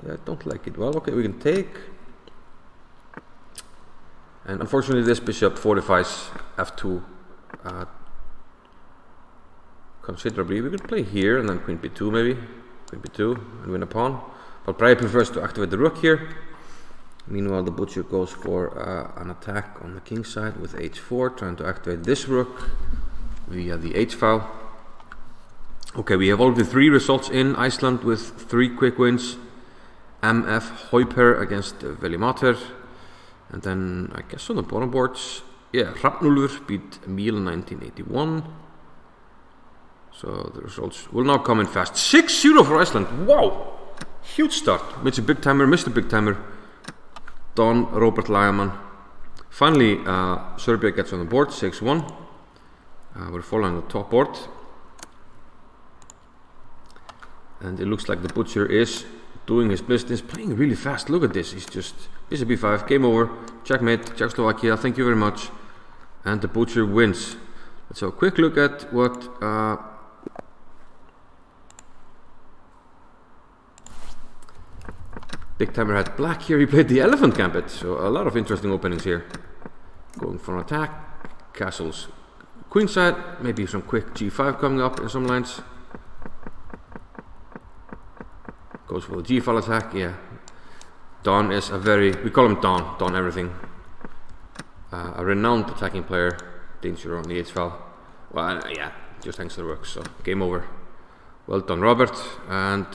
I don't like it. Well, okay, we can take. And unfortunately this bishop fortifies f2 considerably. We could play here and then queen b2 maybe. Queen b2 and win a pawn. But Brahe prefers to activate the rook here. Meanwhile the butcher goes for an attack on the king side with h4, trying to activate this rook via the h-file. Okay, we have already 3 results in Iceland with 3 quick wins. MF Heuper against Velimater. And then, I guess on the bottom boards, yeah, Hrafnulfur beat Emil in 1981. So the results will now come in fast. 6-0 for Iceland. Wow! Huge start. Mr. Big Timer, Mr. Big Timer. Don Robert Lagerman. Finally, Serbia gets on the board, 6-1. We're following the top board. And it looks like the butcher is doing his business, playing really fast. Look at this, he's just bishop b5, game over, checkmate, Czechoslovakia, thank you very much. And the butcher wins. Let's have a quick look at what Big Timer had black here. He played the elephant gambit, so a lot of interesting openings here. Going for an attack, castles queenside, maybe some quick g5 coming up in some lines. Goes for the g-file attack, yeah. Don is a very, we call him Don everything. A renowned attacking player, danger on the h-file. Well, yeah, just hangs to the rooks, so game over. Well done, Robert. And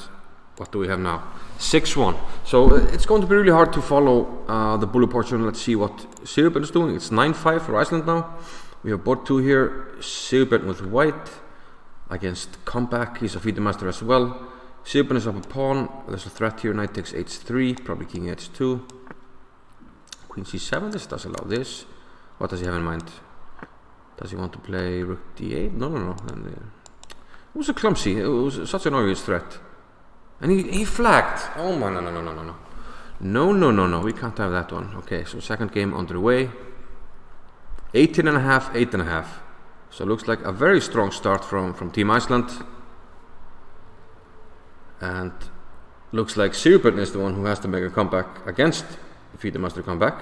what do we have now? 6-1. So it's going to be really hard to follow the bullet portion. Let's see what Sigurbjörn is doing. It's 9-5 for Iceland now. We have board 2 here. Sigurbjörn with white against comeback. He's a FIDE master as well. Sigurbjörn is up a pawn. There's a threat here. Knight takes h3, probably king h2. Queen c7. This does allow this. What does he have in mind? Does he want to play rook d8? No. It was a clumsy. It was such an obvious threat. And he flagged. Oh man, no. We can't have that one. Okay, so second game underway. 18.5, 8.5. So it looks like a very strong start from Team Iceland. And looks like Sigurbjörn is the one who has to make a comeback against the FIDE master comeback.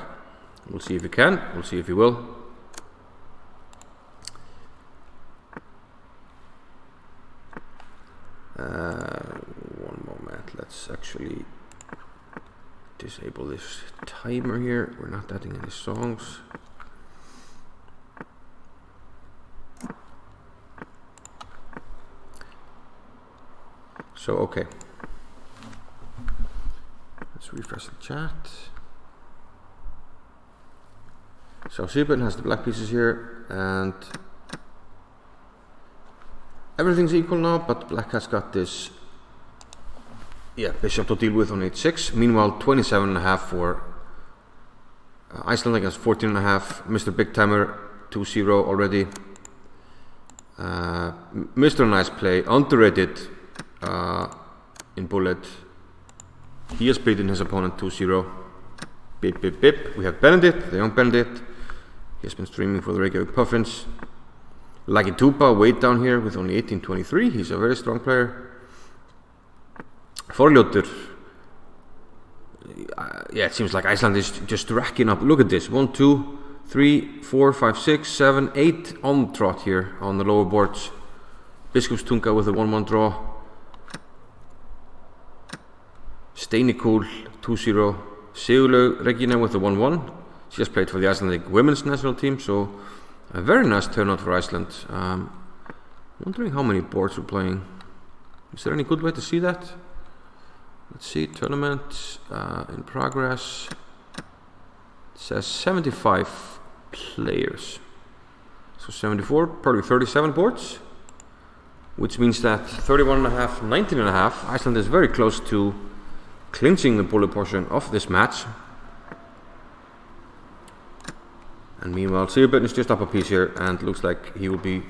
We'll see if he can. We'll see if he will. One moment. Let's actually disable this timer here. We're not adding any songs. So, okay. Let's refresh the chat. So Sigurbjörn has the black pieces here, and everything's equal now, but black has got this bishop to deal with on h6. Meanwhile, 27.5 for Iceland against 14.5. Mr. Big Timer 2-0 already. Mr. Nice Play, underrated in bullet. He has beaten his opponent 2-0. Bip, bip, bip. We have Benedict, the young Benedict. He has been streaming for the Reykjavik Puffins. Lucky Tupa, way down here with only 18.23. He's a very strong player. Forljótur. It seems like Iceland is just racking up. Look at this. 1, 2, 3, 4, 5, 6, 7, 8 on the trot here on the lower boards. Biskupstunga with a 1-1 draw. Steinikul 2-0. Sigurlaug Regina with a 1-1. She has played for the Icelandic women's national team, so a very nice turnout for Iceland. Wondering how many boards we're playing. Is there any good way to see that? Let's see, tournament in progress. It says 75 players. So 74, probably 37 boards. Which means that 31.5, 19.5. Iceland is very close to clinching the bullet portion of this match. And meanwhile, Sigurbjörn is just up a piece here and looks like he will be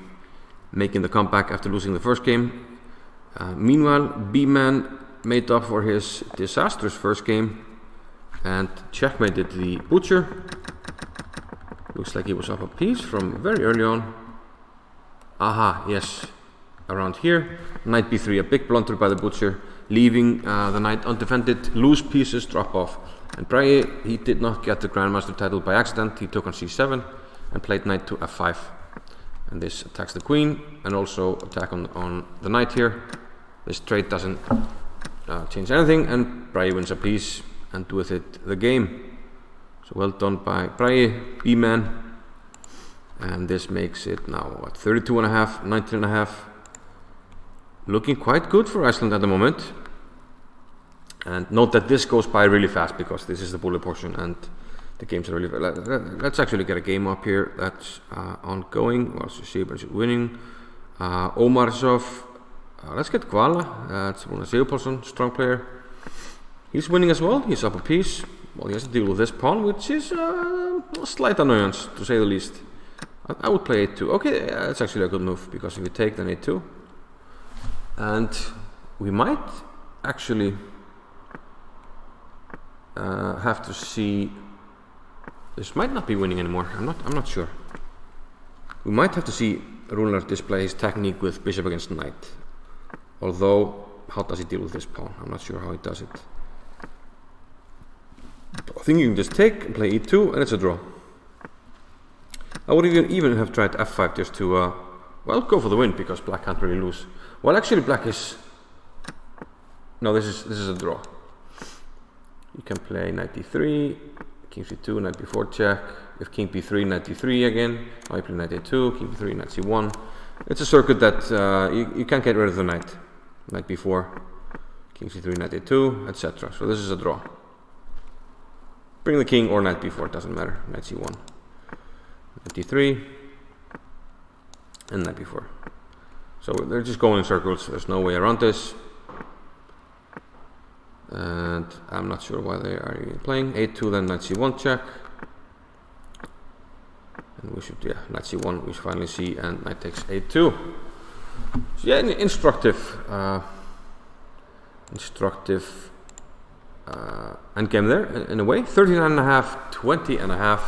making the comeback after losing the first game. Meanwhile, B-Man made up for his disastrous first game and checkmated the butcher. Looks like he was up a piece from very early on. Aha, yes, around here. Knight b3, a big blunder by the butcher. leaving the knight undefended, loose pieces drop off. And Bragi, he did not get the Grandmaster title by accident. He took on c7 and played knight to f5. And this attacks the queen and also attack on the knight here. This trade doesn't change anything, and Bragi wins a piece and with it the game. So well done by Bragi, B-man. And this makes it now what, 32.5, 19.5. Looking quite good for Iceland at the moment. And note that this goes by really fast because this is the bullet portion and the games are really fast. Let's actually get a game up here that's ongoing. Well, Srbija is winning. Omarsov. Let's get Kvala. That's Rúnar Sigurpálsson, strong player. He's winning as well. He's up a piece. Well, he has to deal with this pawn, which is a slight annoyance to say the least. I would play a2. Okay, that's actually a good move because if you take, then a2. And we might actually have to see. This might not be winning anymore. I'm not sure. We might have to see Rúnar display his technique with bishop against knight. Although, how does he deal with this pawn? I'm not sure how he does it. I think you can just take and play e2 and it's a draw. I would even have tried f5 just to, well, go for the win because black can't really lose. Well, actually, black is. No, this is a draw. You can play knight d3, king c2, knight b4 check. If king b3, knight d3 again. Now you play knight a2, king b3, knight c1. It's a circuit that you can't get rid of the knight. Knight b4, king c3, knight a2, etc. So this is a draw. Bring the king or knight b4, doesn't matter. Knight c1, knight d3, and knight b4. So they're just going in circles. There's no way around this. And I'm not sure why they are even playing. a2, then knight c1 check. And we should, yeah, knight c1, we should finally see, and knight takes a2. So yeah, instructive endgame there in a way. 39.5, 20.5.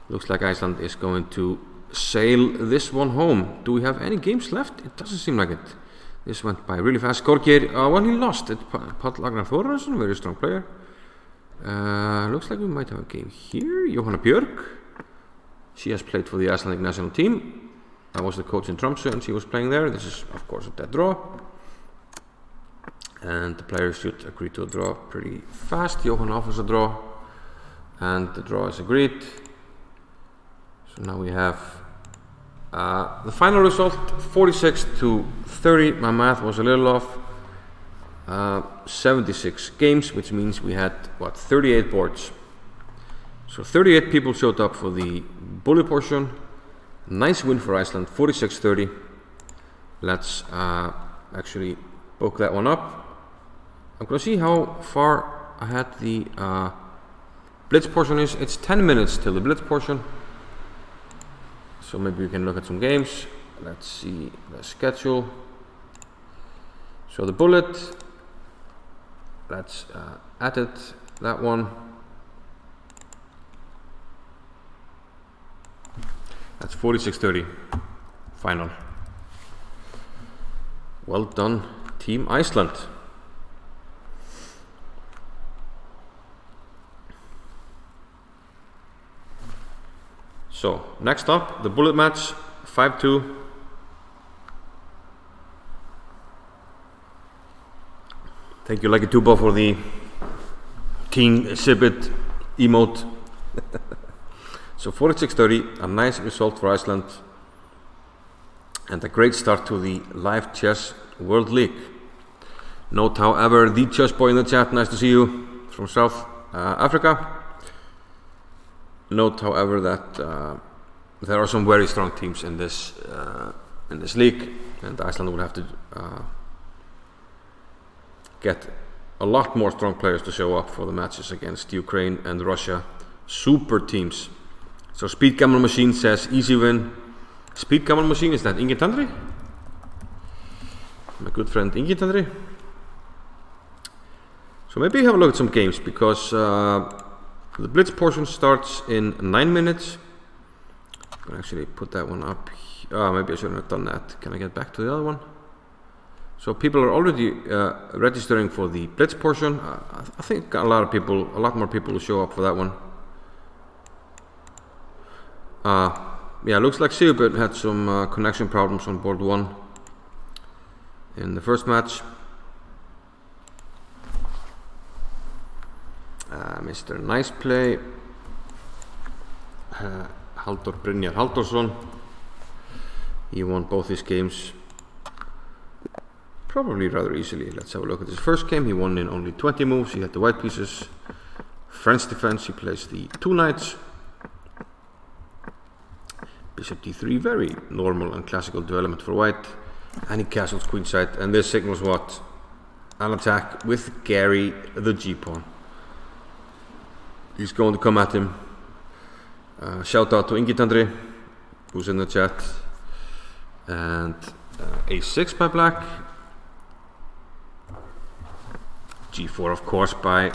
Looks like Iceland is going to sail this one home. Do we have any games left? It doesn't seem like it. This went by really fast. Korgir, well, he lost it. Páll Agnar Þórarinsson, very strong player. Looks like we might have a game here. Jóhanna Björk. She has played for the Icelandic national team. I was the coach in Tromsø and she was playing there. This is, of course, a dead draw. And the players should agree to a draw pretty fast. Johan offers a draw. And the draw is agreed. So now we have the final result, 46-30. My math was a little off. 76 games, which means we had, what, 38 boards. So 38 people showed up for the bullet portion. Nice win for Iceland, 46-30. Let's actually book that one up. I'm going to see how far ahead the blitz portion is. It's 10 minutes till the blitz portion. So maybe we can look at some games. Let's see the schedule. So the bullet, let's edit that one. That's 46-30, final. Well done, Team Iceland. So, next up, the bullet match, 5-2. Thank you, Lucky Tuba, for the King Sibit emote. So 46-30, a nice result for Iceland. And a great start to the Live Chess World League. Note, however, the chess boy in the chat, nice to see you, from South Africa. Note, however, that there are some very strong teams in this league, and Iceland will have to get a lot more strong players to show up for the matches against Ukraine and Russia. Super teams. So Speed Gammon Machine says easy win. Speed Gammon Machine, is that Ingi Tandri? My good friend Ingi Tandri. So maybe have a look at some games because the blitz portion starts in 9 minutes. I can actually put that one up. Maybe I shouldn't have done that. Can I get back to the other one? So people are already registering for the blitz portion. I think a lot more people will show up for that one. Yeah, looks like Srbija had some connection problems on board 1 in the first match. Mr. Nice Play, Halldór Brynjar Halldórsson, he won both his games probably rather easily. Let's have a look at his first game. He won in only 20 moves. He had the white pieces. French defense, he plays the 2 knights. Bishop d3, very normal and classical development for white. And he castles queenside, and this signals what? An attack with Gary the g-pawn. He's going to come at him. Shout out to Ingitandri, who's in the chat. And a6 by black. g4, of course, by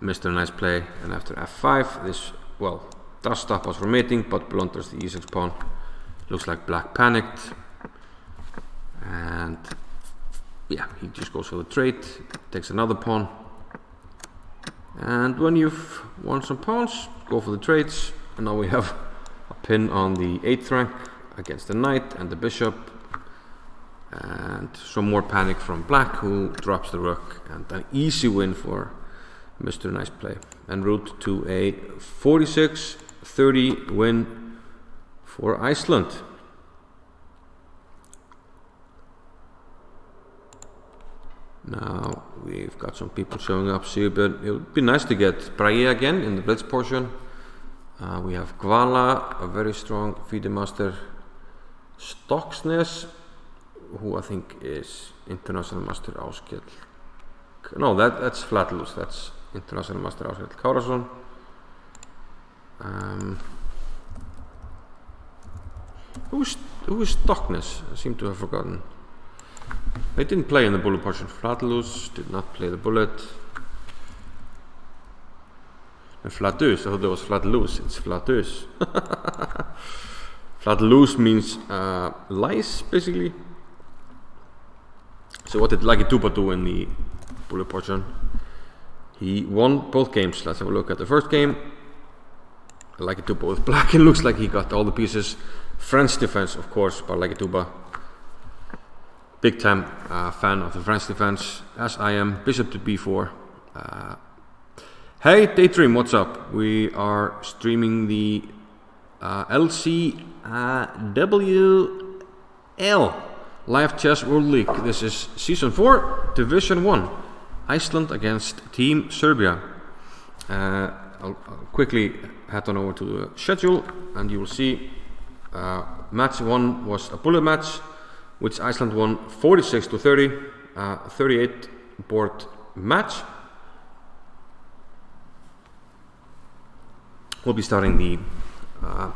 Mr. Nice Play. And after f5, this, well, does stop us from mating, but blunders the e6 pawn. Looks like black panicked. And yeah, he just goes for the trade, takes another pawn. And when you've won some pawns, go for the trades. And now we have a pin on the 8th rank against the knight and the bishop. And some more panic from black, who drops the rook. And an easy win for Mr. Nice Play. En route to a 46-30 win for Iceland. Now we've got some people showing up here, but it would be nice to get Bragi again in the blitz portion. We have Gvala, a very strong FIDE master. Stocksnes, who I think is international master Áskell. No, that's Flatlus. That's international master Áskell Kárason. Who is Stockness? I seem to have forgotten. They didn't play in the bullet portion. Flatlus did not play the bullet. And Flatus, I thought that was Flatlus. It's Flatus. Flatlus means lice, basically. So what did Lagituba do in the bullet portion? He won both games. Let's have a look at the first game. Lagituba with black. It looks like he got all the pieces. French defense, of course, by Lagituba. Big time fan of the French defense, as I am. Bishop to b4. Hey Daydream, what's up? We are streaming the LCWL Live Chess World League. This is Season 4, Division 1. Iceland against Team Srbija. I'll quickly head on over to the schedule, and you will see match 1 was a bullet match, which Iceland won 46-30, 38 board match. We'll be starting the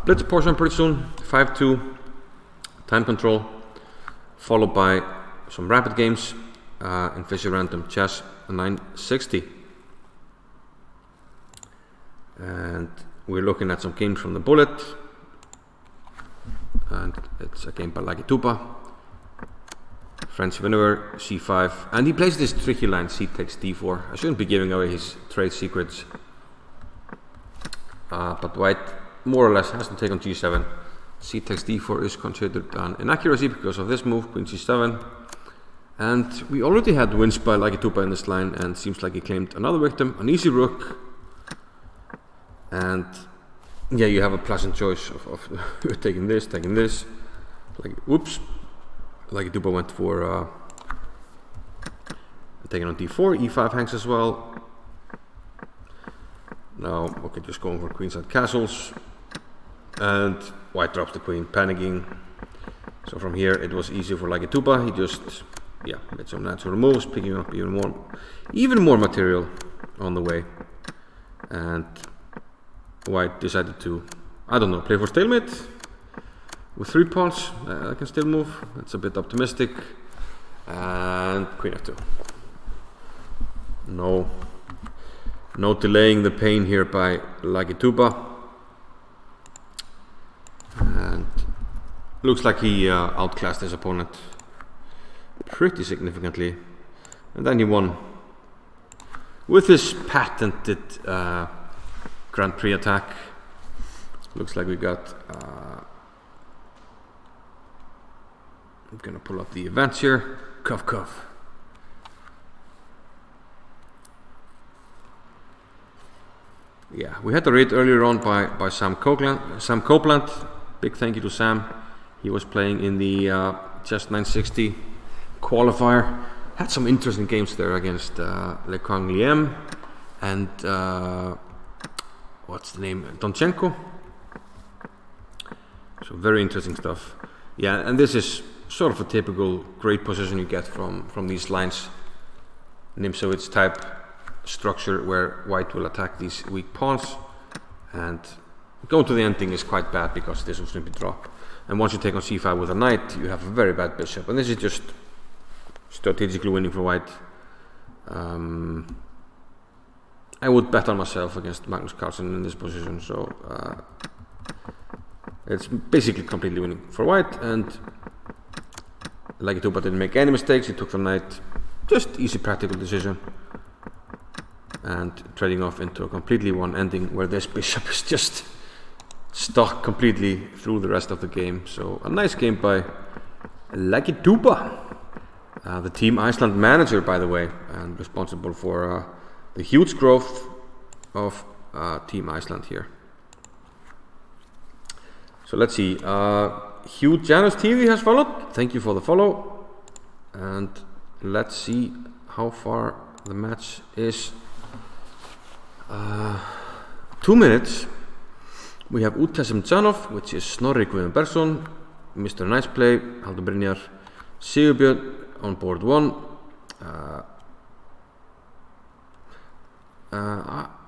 blitz portion pretty soon. 5-2 time control, followed by some rapid games in Fisher Random Chess 960. And we're looking at some games from the bullet. And it's a game by Lagituba. French winner, c5, and he plays this tricky line, c takes d4. I shouldn't be giving away his trade secrets, but white more or less has to take on g7. C takes d4 is considered an inaccuracy because of this move, queen c7. And we already had wins by Lagituba in this line, and seems like he claimed another victim, an easy rook. And yeah, you have a pleasant choice of taking this. Like, whoops. Lagituba went for taking on d4, e5 hangs as well. Now, okay, just going for queenside castles. And white drops the queen, panicking. So from here, it was easy for Lagituba. He just, yeah, made some natural moves, picking up even more material on the way. And white decided to, I don't know, play for stalemate. With 3 pawns, I can still move. That's a bit optimistic. And queen f2. No delaying the pain here by Lagituba. And looks like he outclassed his opponent pretty significantly, and then he won with his patented Grand Prix attack. Looks like we got I'm gonna pull up the events here. Cuff cuff. Yeah, we had a raid earlier on by Sam Copeland. Big thank you to Sam. He was playing in the Chess 960 qualifier. Had some interesting games there against Le Quang Liem and what's the name? Donchenko. So very interesting stuff. Yeah, and this is sort of a typical great position you get from these lines. Nimzowitsch type structure where white will attack these weak pawns, and going to the ending is quite bad because this will simply drop. And once you take on c5 with a knight, you have a very bad bishop, and this is just strategically winning for white. I would bet on myself against Magnus Carlsen in this position, so it's basically completely winning for white. And Lagituba didn't make any mistakes. He took the knight, just easy practical decision, and trading off into a completely one ending where this bishop is just stuck completely through the rest of the game. So a nice game by Lagituba, the Team Iceland manager, by the way, and responsible for the huge growth of Team Iceland here. So let's see. Hugh Janus TV has followed. Thank you for the follow. And let's see how far the match is. 2 minutes. We have Utesem Janov, which is Snorri Guðbergsson, Mr. Nice Play, Haldur Brynjar, Sigurbjörn on board 1.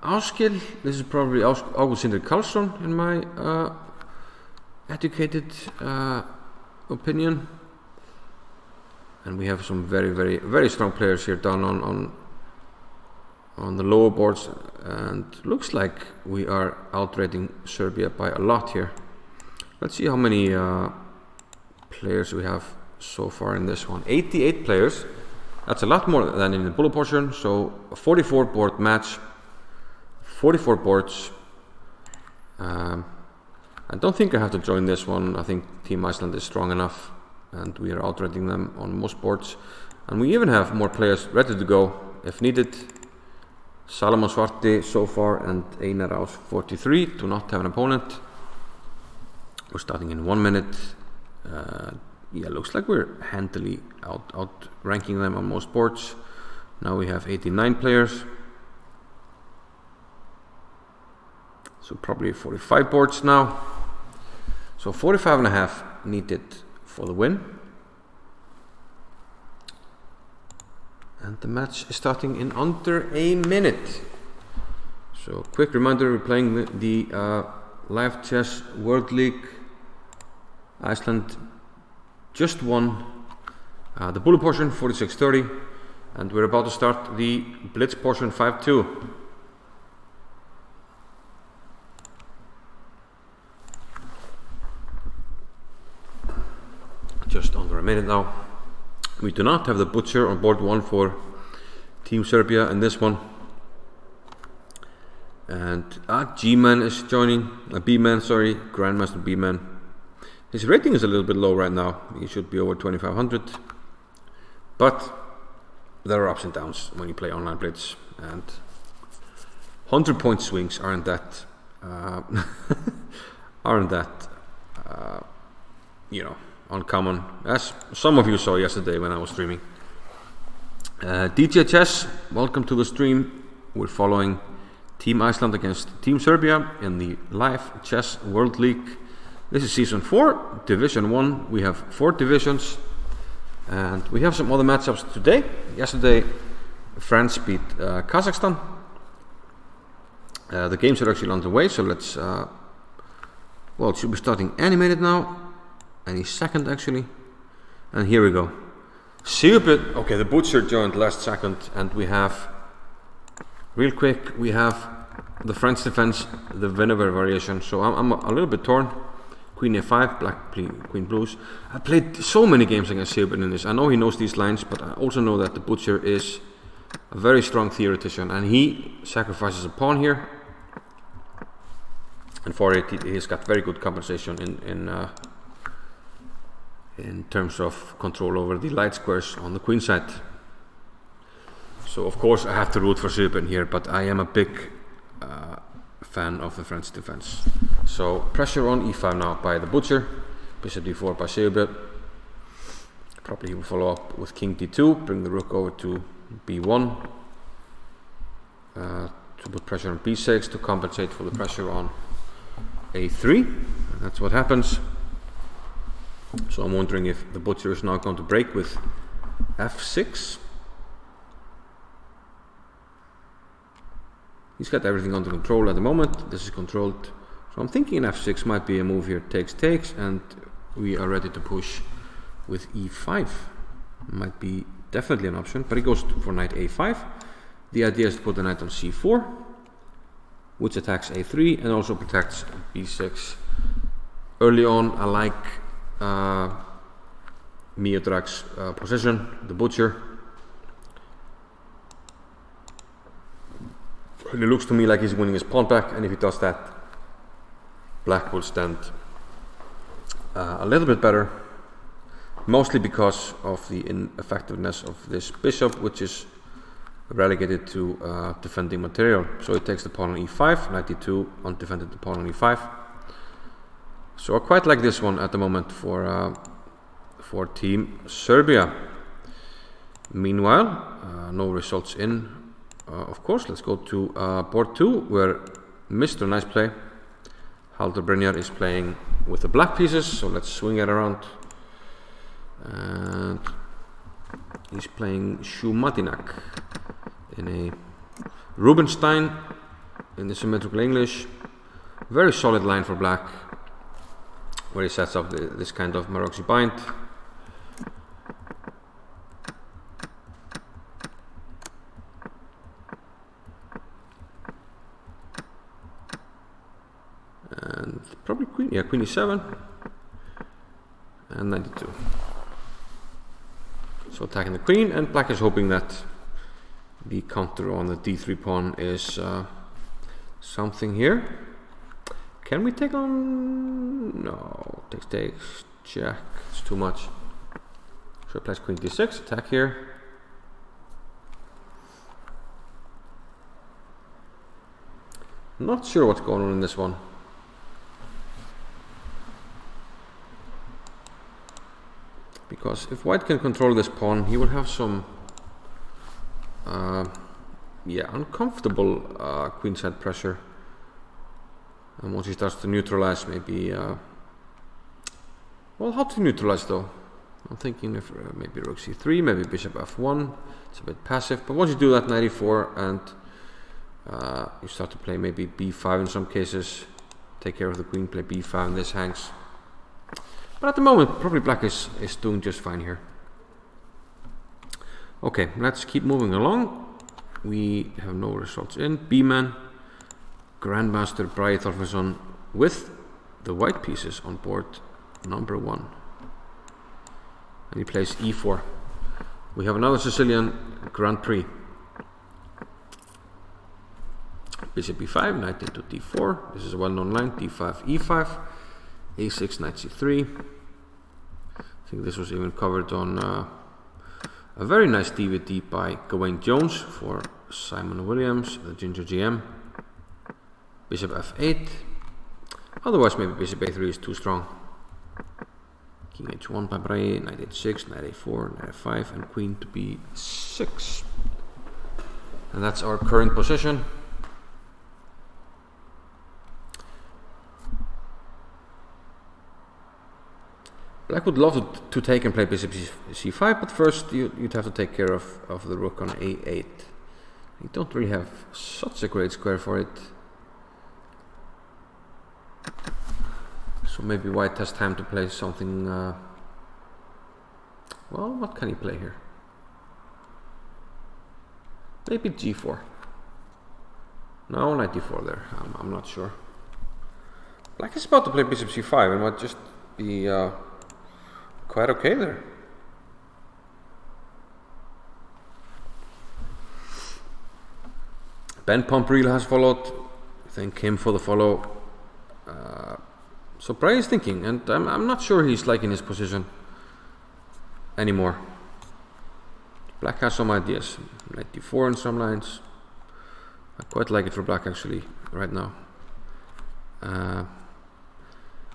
Áskil, this is probably August Sindri Karlsson in my educated opinion. And we have some very strong players here down on the lower boards, and looks like we are outrating Serbia by a lot here. Let's see how many players we have so far in this one. 88 players. That's a lot more than in the bullet portion. So a 44 board match, 44 boards. I don't think I have to join this one. I think Team Iceland is strong enough, and we are outrating them on most boards. And we even have more players ready to go if needed. Salomon Svarte so far and Einar Ás 43 do not have an opponent. We're starting in 1 minute. Yeah, looks like we're handily outranking them on most boards. Now we have 89 players. So probably 45 boards now. So 45.5 needed for the win. And the match is starting in under a minute. So quick reminder, we're playing the Live Chess World League. Iceland just won the bullet portion 46-30, and we're about to start the blitz portion 5-2. Just under a minute now. We do not have the butcher on board 1 for Team Serbia in this one. And G-Man is joining, B-Man, sorry, Grandmaster B-Man. His rating is a little bit low right now. He should be over 2,500. But there are ups and downs when you play online blitz, and 100-point swings aren't that uncommon, as some of you saw yesterday when I was streaming. DJ Chess, welcome to the stream. We're following Team Iceland against Team Serbia in the Live Chess World League. This is Season 4, Division 1. We have 4 divisions, and we have some other matchups today. Yesterday, France beat Kazakhstan. The games are actually on the way, so let's... it should be starting any minute now. Any second, actually. And here we go. Sigurbjörn, okay, the butcher joined last second, and we have... Real quick, we have the French defense, the Vinegar variation, so I'm a little bit torn. Queen a5, black queen blues. I played so many games against Srbija in this. I know he knows these lines, but I also know that the butcher is a very strong theoretician, and he sacrifices a pawn here. And for it, he's got very good compensation in terms of control over the light squares on the queen side. So of course I have to root for Srbija here, but I am a big fan of the French defense. So pressure on e5 now by the butcher, bishop d4 by Srbija. Probably he will follow up with king d2, bring the rook over to b1, to put pressure on b6 to compensate for the pressure on a3. And that's what happens. So I'm wondering if the butcher is now going to break with f6. He's got everything under control at the moment. This is controlled. So I'm thinking f6 might be a move here. Takes, and we are ready to push with e5. Might be definitely an option, but he goes for knight a5. The idea is to put the knight on c4, which attacks a3 and also protects b6. Early on, I like Miodrag's position, the butcher. It looks to me like he's winning his pawn back, and if he does that, black will stand a little bit better, mostly because of the ineffectiveness of this bishop, which is relegated to defending material. So he takes the pawn on e5, knight d2, undefended the pawn on e5. So I quite like this one at the moment for Team Serbia. Meanwhile, no results in. Of course, let's go to board 2, where Mr. Nice Play, Haldur Brynjar, is playing with the black pieces. So let's swing it around. And he's playing Shumatinak in a Rubinstein in the symmetrical English. Very solid line for black, where he sets up this kind of Maroczy bind. And probably queen e7 and 92. So attacking the queen, and black is hoping that the counter on the d3 pawn is something here. Can we take on? No, takes, check, it's too much. So he plays queen d6, attack here. Not sure what's going on in this one. Because if white can control this pawn, he will have some uncomfortable queenside pressure. And once he starts to neutralize, maybe well, how to neutralize though? I'm thinking if maybe rook c3, maybe bishop f1. It's a bit passive, but once you do that, knight e4, and you start to play maybe b5 in some cases, take care of the queen, play b5, and this hangs. But at the moment, probably black is doing just fine here. Okay, let's keep moving along. We have no results in. B-man, Grandmaster Bragi Þorfinnsson with the white pieces on board number 1. And he plays e4. We have another Sicilian Grand Prix. Bishop b5, knight into d4. This is a well-known line. d5, e5. a6, knight c3. I think this was even covered on a very nice DVD by Gawain Jones for Simon Williams, the Ginger GM. Bishop f8. Otherwise, maybe bishop a3 is too strong. King h1 by Bragi, knight h6, knight a4, knight f5, and queen to b6. And that's our current position. Black would love to take and play bishop c5, but first you'd have to take care of the rook on a8. You don't really have such a great square for it. So maybe white has time to play something. Well, what can he play here? Maybe g4. No, knight d4 there. I'm not sure. Black is about to play bishop c5 and might just be quite okay there. Ben Pompril has followed. Thank him for the follow. So Bray is thinking, and I'm not sure he's liking his position anymore. Black has some ideas. Knight d4 in some lines. I quite like it for Black actually right now.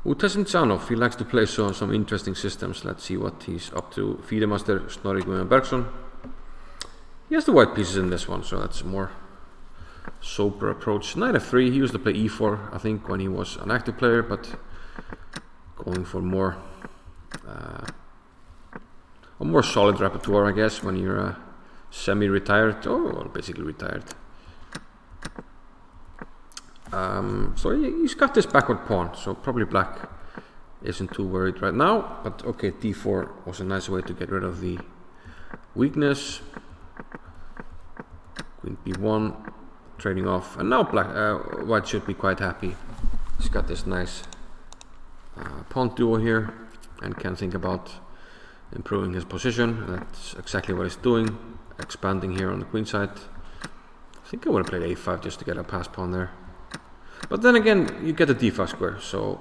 Utasimchanov, he likes to play some interesting systems. Let's see what he's up to. Fidemaster Snorri Guðjón Bergsson. He has the white pieces in this one, so that's a more sober approach. Knight f3, he used to play e4, I think, when he was an active player, but going for more a more solid repertoire, I guess, when you're semi-retired, or well, basically retired. So he's got this backward pawn, so probably Black isn't too worried right now. But okay, d4 was a nice way to get rid of the weakness. Queen b1, trading off, and now White should be quite happy. He's got this nice pawn duo here, and can think about improving his position. That's exactly what he's doing, expanding here on the queen side. I think I would have played a5 just to get a pass pawn there. But then again, you get a d5 square, so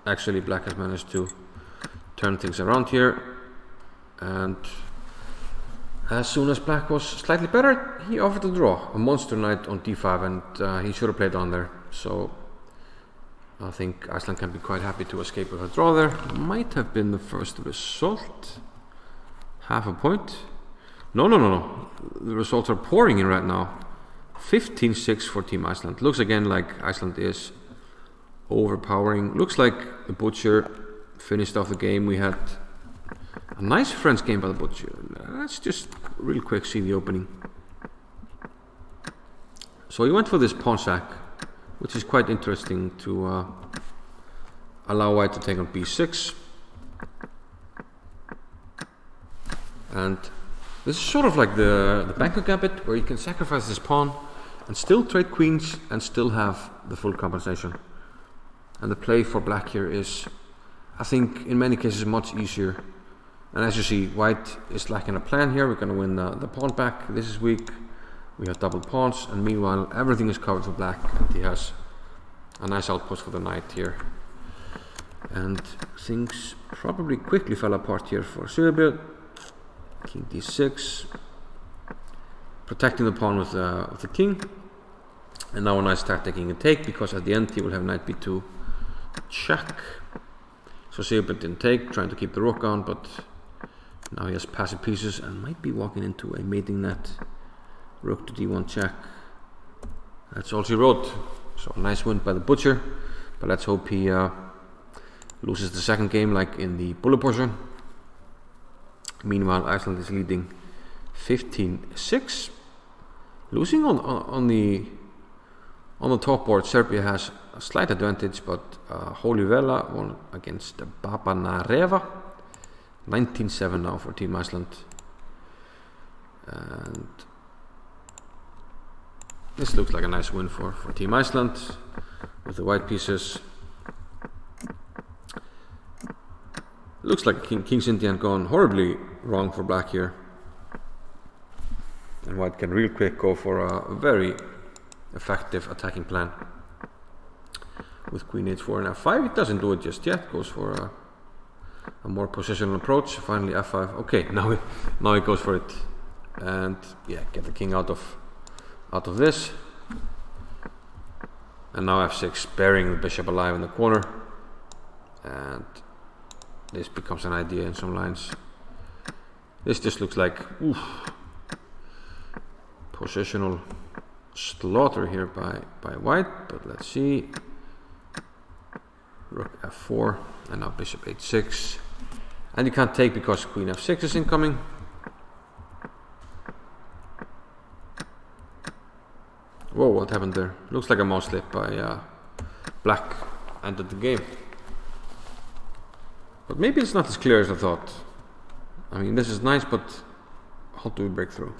actually Black has managed to turn things around here, and as soon as Black was slightly better, he offered a draw, a monster knight on d5, and he should have played on there. So I think Iceland can be quite happy to escape with a draw there. Might have been the first result. Half a point. No. The results are pouring in right now. 15-6 for Team Iceland. Looks again like Iceland is overpowering. Looks like the Butcher finished off the game. We had a nice French game by the Butcher. Let's just real quick see the opening. So he went for this pawn sack, which is quite interesting to allow White to take on b6. And this is sort of like the Bangkok Gambit, where you can sacrifice this pawn and still trade queens and still have the full compensation. And the play for Black here is, I think, in many cases much easier. And as you see, White is lacking a plan here. We're going to win the pawn back. This is weak. We have double pawns, and meanwhile everything is covered for Black, and he has a nice outpost for the knight here. And things probably quickly fell apart here for Srbija. King d6, protecting the pawn with the king, and now a nice tactic taking a take, because at the end he will have knight b2 check. So Srbija didn't take, trying to keep the rook on, but now he has passive pieces and might be walking into a mating net. Rook to d1 check. That's all she wrote. So a nice win by the Butcher, but let's hope he loses the second game like in the bullet portion. Meanwhile, Iceland is leading 15-6. Losing on the top board, Serbia has a slight advantage, but Holy Vela won against Baba Nareva. 19-7 now for Team Iceland. And this looks like a nice win for Team Iceland with the white pieces. Looks like King's Indian gone horribly wrong for Black here. And White can real quick go for a very effective attacking plan. With Queen h4 and f5, it doesn't do it just yet. Goes for a more positional approach. Finally f5. Okay, now he goes for it, and yeah, get the king out of this. And now f6, burying the bishop alive in the corner. And this becomes an idea in some lines. This just looks like positional slaughter here by White, but let's see. Rook f4, and now bishop h6. And you can't take because queen f6 is incoming. Whoa, what happened there? Looks like a mouse slip by Black ended the game. But maybe it's not as clear as I thought. I mean, this is nice, but how do we break through?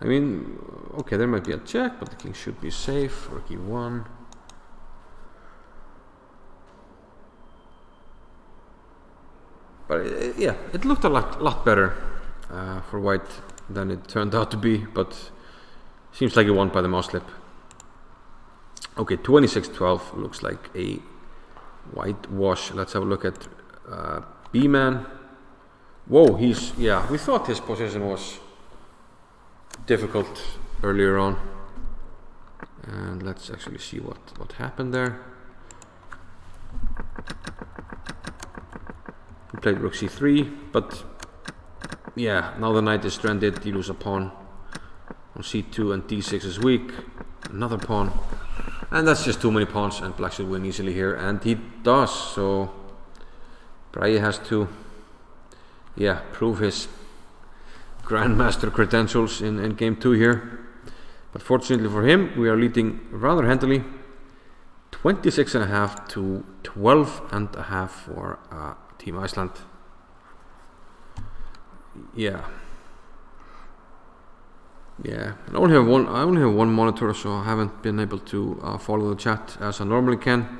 I mean, okay, there might be a check, but the king should be safe. Rook e1. But yeah, it looked a lot better for white than it turned out to be, but seems like it won by the mouse slip. Okay, 26-12 looks like a white wash. Let's have a look at B-man. Whoa, we thought his position was difficult earlier on. And let's actually see what happened there. He played rook c3, but yeah, now the knight is stranded. You lose a pawn on c2 and d6 is weak. Another pawn. And that's just too many pawns, and black should win easily here. And he does, so Bragi has to prove his grandmaster credentials in game 2 here. But fortunately for him, we are leading rather handily, 26.5 to 12.5 for Team Iceland. Yeah. I only have one monitor, so I haven't been able to follow the chat as I normally can.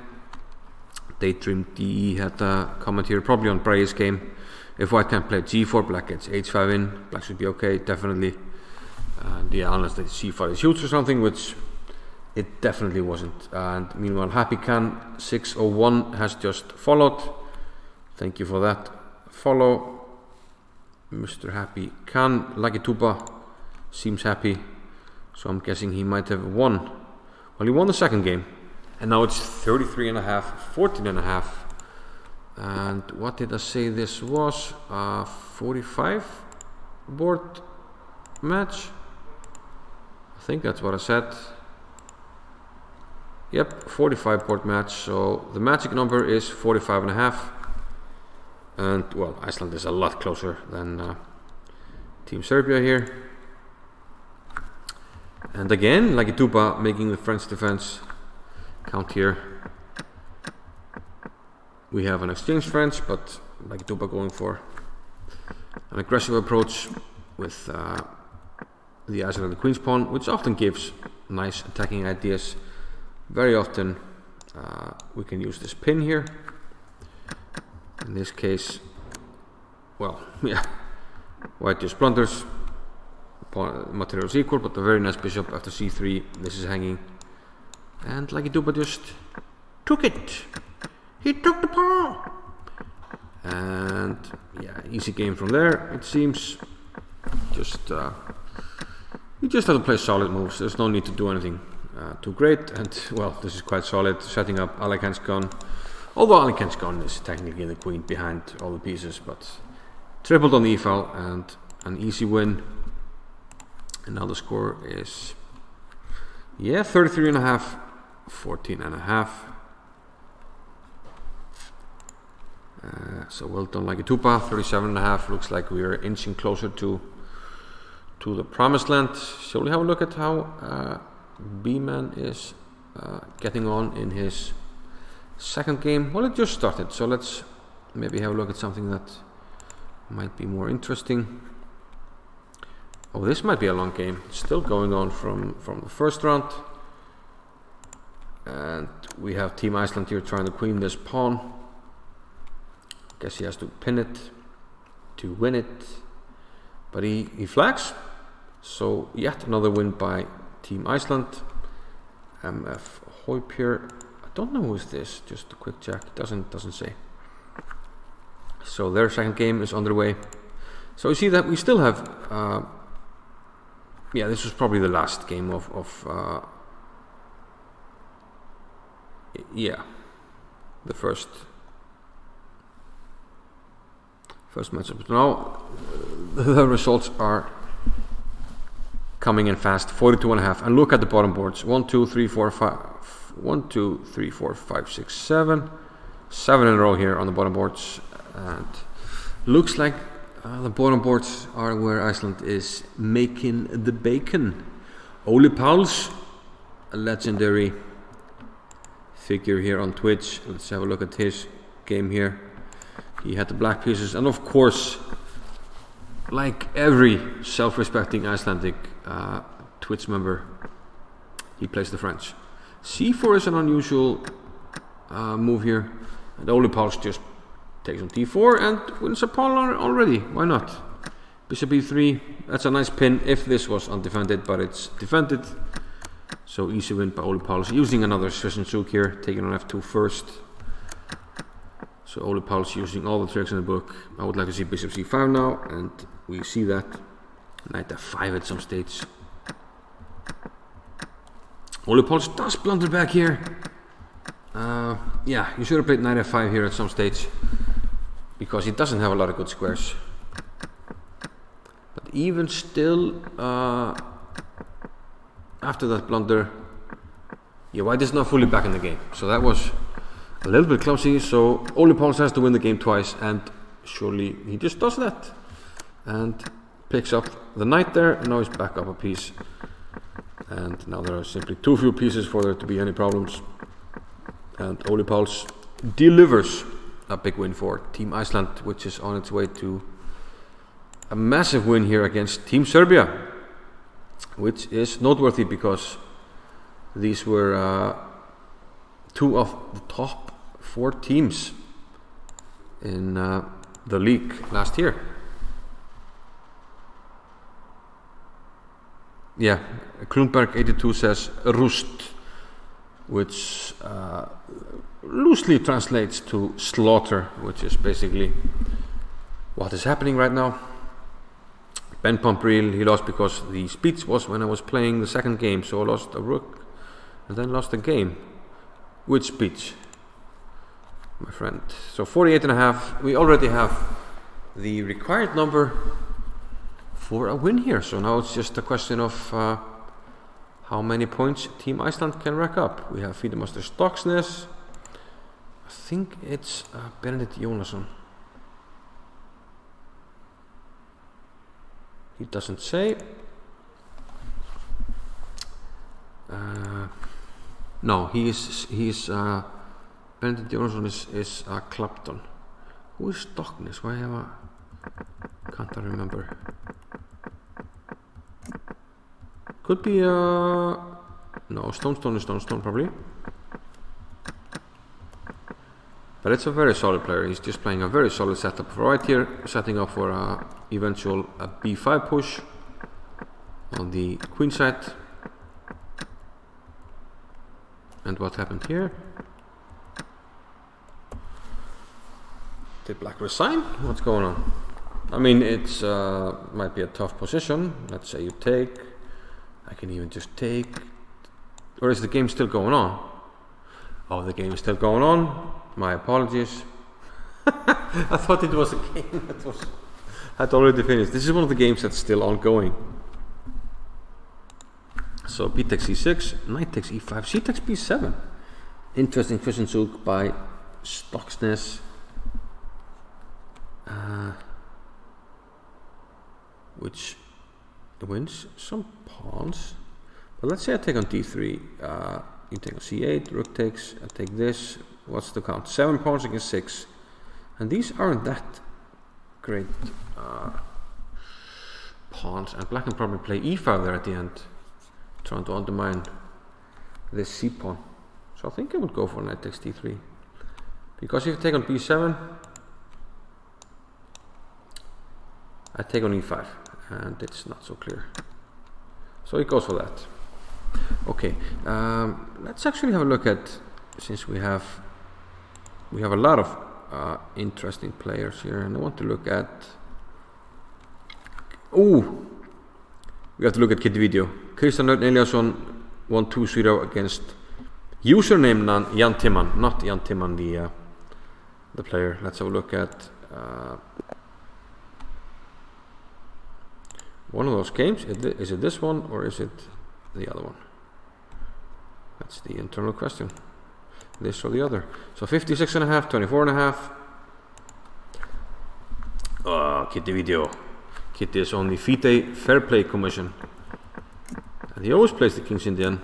Daydream DE had a comment here, probably on Bragi's game. If white can play g4, black gets h5 in. Black should be okay, definitely. And yeah, unless the c5 is huge or something, which it definitely wasn't. And meanwhile, Happy Can 601 has just followed. Thank you for that follow, Mr. Happy Can. Lucky Tuba seems happy, so I'm guessing he might have won. Well, he won the second game, and now it's 33.5, 14.5. And what did I say this was? 45 board match? I think that's what I said. Yep, 45 board match, so the magic number is 45.5. And well, Iceland is a lot closer than Team Serbia here. And again, Lucky Tuba making the French defense count here. We have an exchange French, but Lucky Tuba going for an aggressive approach with the Iceland and the Queen's pawn, which often gives nice attacking ideas. Very often we can use this pin here. In this case, well, yeah, white just blunders. Material is equal, but a very nice bishop after c3. This is hanging, and Lucky Tuba just took it. He took the pawn, and yeah, easy game from there. It seems you just have to play solid moves. There's no need to do anything too great. And well, this is quite solid. Setting up Alekhein's gun, although Alekhein's gun is technically the queen behind all the pieces, but tripled on the e-file and an easy win. And now the score is 33.5, 14.5. So well done, Lucky Tuba. 37.5. Looks like we are inching closer to the promised land. Shall we have a look at how B-man is getting on in his second game? Well, it just started, so let's maybe have a look at something that might be more interesting. Oh, this might be a long game. It's still going on from the first round. And we have Team Iceland here trying to queen this pawn. Guess he has to pin it to win it. But he flags. So yet another win by Team Iceland. MF Hoyp here. I don't know who is this. Just a quick check. It doesn't say. So their second game is underway. So you see that we still have yeah, this was probably the last game of yeah, the first matchup. But now the results are coming in fast. 42.5, and look at the bottom boards. 1 2 3 4 5 1 2 3 4 5 6 7 in a row here on the bottom boards, and looks like the bottom boards are where Iceland is making the bacon. Ole Pauls, a legendary figure here on Twitch. Let's have a look at his game here. He had the black pieces, and of course, like every self-respecting Icelandic Twitch member, he plays the French. C4 is an unusual move here, and Ole Pauls just takes on d4 and wins a pawn already. Why not? Bishop e3. That's a nice pin if this was undefended, but it's defended. So easy win by Ole Pauls. Using another Zwischenzug here, taking on f2 first. So Ole Pauls using all the tricks in the book. I would like to see bishop c5 now, and we see that. Knight f5 at some stage. Ole Pauls does blunder back here. Yeah, you should have played knight f5 here at some stage, because he doesn't have a lot of good squares. But even still, after that blunder, yeah, white is not fully back in the game. So that was a little bit clumsy. So Ole Pauls has to win the game twice, and surely he just does that. And picks up the knight there, and now he's back up a piece. And now there are simply too few pieces for there to be any problems. And Ole Pauls delivers a big win for Team Iceland, which is on its way to a massive win here against Team Serbia, which is noteworthy because these were two of the top 4 teams in the league last year. Yeah, Klundberg 82 says Rust, which loosely translates to slaughter, which is basically what is happening right now. Ben Pompril, he lost because the speech was when I was playing the second game, so I lost a rook and then lost a game. Which speech, my friend? So 48.5, we already have the required number for a win here, so now it's just a question of how many points Team Iceland can rack up. We have Fidemaster Stocksnes. I think it's Benedikt Jónasson. He doesn't say. No, he is Benedikt Jónasson is Clapton. Who is Stocknes? Why have I can't I remember? Could be no, Stone is Stone probably. But it's a very solid player. He's just playing a very solid setup right here, setting up for a eventual b5 push on the queen side. And what happened here? Did black resign? What's going on? I mean, it's might be a tough position. Let's say you take. I can even just take. Or is the game still going on? Oh, the game is still going on. My apologies. I thought it was a game that had already finished. This is one of the games that's still ongoing. So b takes c6, knight takes e5, c takes b7. Interesting Zwischenzug by Stocksnes. Which wins some pawns. But let's say I take on d3. You take on c8, rook takes, I take this. What's the count? 7 pawns against 6. And these aren't that great pawns. And black can probably play e5 there at the end, trying to undermine this c pawn. So I think I would go for knight takes d3. Because if you take on b7, I take on e5. And it's not so clear. So it goes for that. Okay, let's actually have a look at, since we have a lot of interesting players here, and I want to look at. Oh, we have to look at Kid Video. Christian Eliasson won 2-0 against username Jan Timman, not Jan Timman, the player. Let's have a look at one of those games. Is it this one or is it the other one? That's the internal question. This or the other. So 56.5, 24.5. Kitty Video. Kitty is on the FIDE Fair Play Commission. And he always plays the King's Indian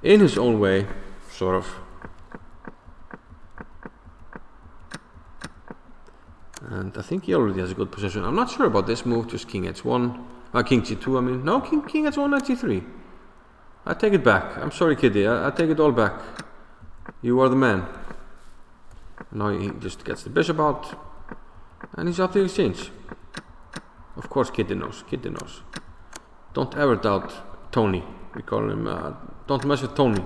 in his own way, sort of. And I think he already has a good position. I'm not sure about this move, just King h1. King g2, I mean. No, King h1, knight g3. I take it back. I'm sorry, Kitty. I take it all back. You are the man. Now he just gets the bishop out, and he's up the exchange. Of course, Kitty knows. Kitty knows. Don't ever doubt Tony. We call him. Don't mess with Tony.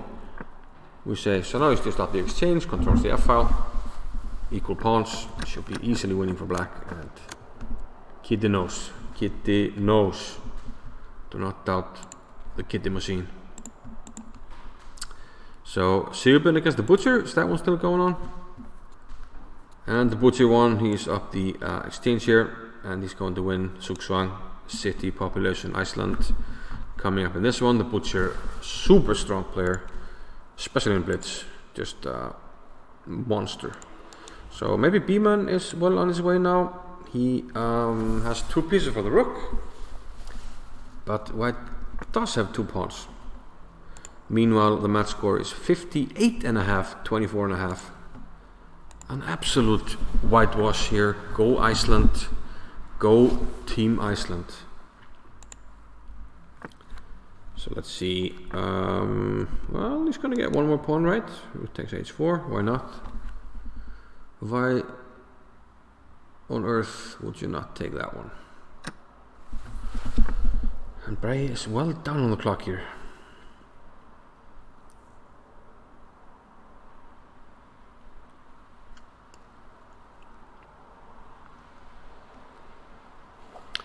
We say so. Now he's just up the exchange. Controls the f-file. Equal pawns. Should be easily winning for black. And Kitty knows. Kitty knows. Do not doubt the Kitty machine. So Srbija against the Butcher. Is that one still going on? And the Butcher won. He's up the exchange here, and he's going to win Suksvang city population Iceland. Coming up in this one, the Butcher, super strong player, especially in blitz, just monster. So maybe B-man is well on his way now. He has 2 pieces for the rook, but white does have 2 pawns. Meanwhile, the match score is 58.5, 24.5. An absolute whitewash here. Go Iceland. Go Team Iceland. So let's see. Well, he's going to get 1 more pawn, right? Rook takes h4. Why not? Why on earth would you not take that one? And Bray is well down on the clock here.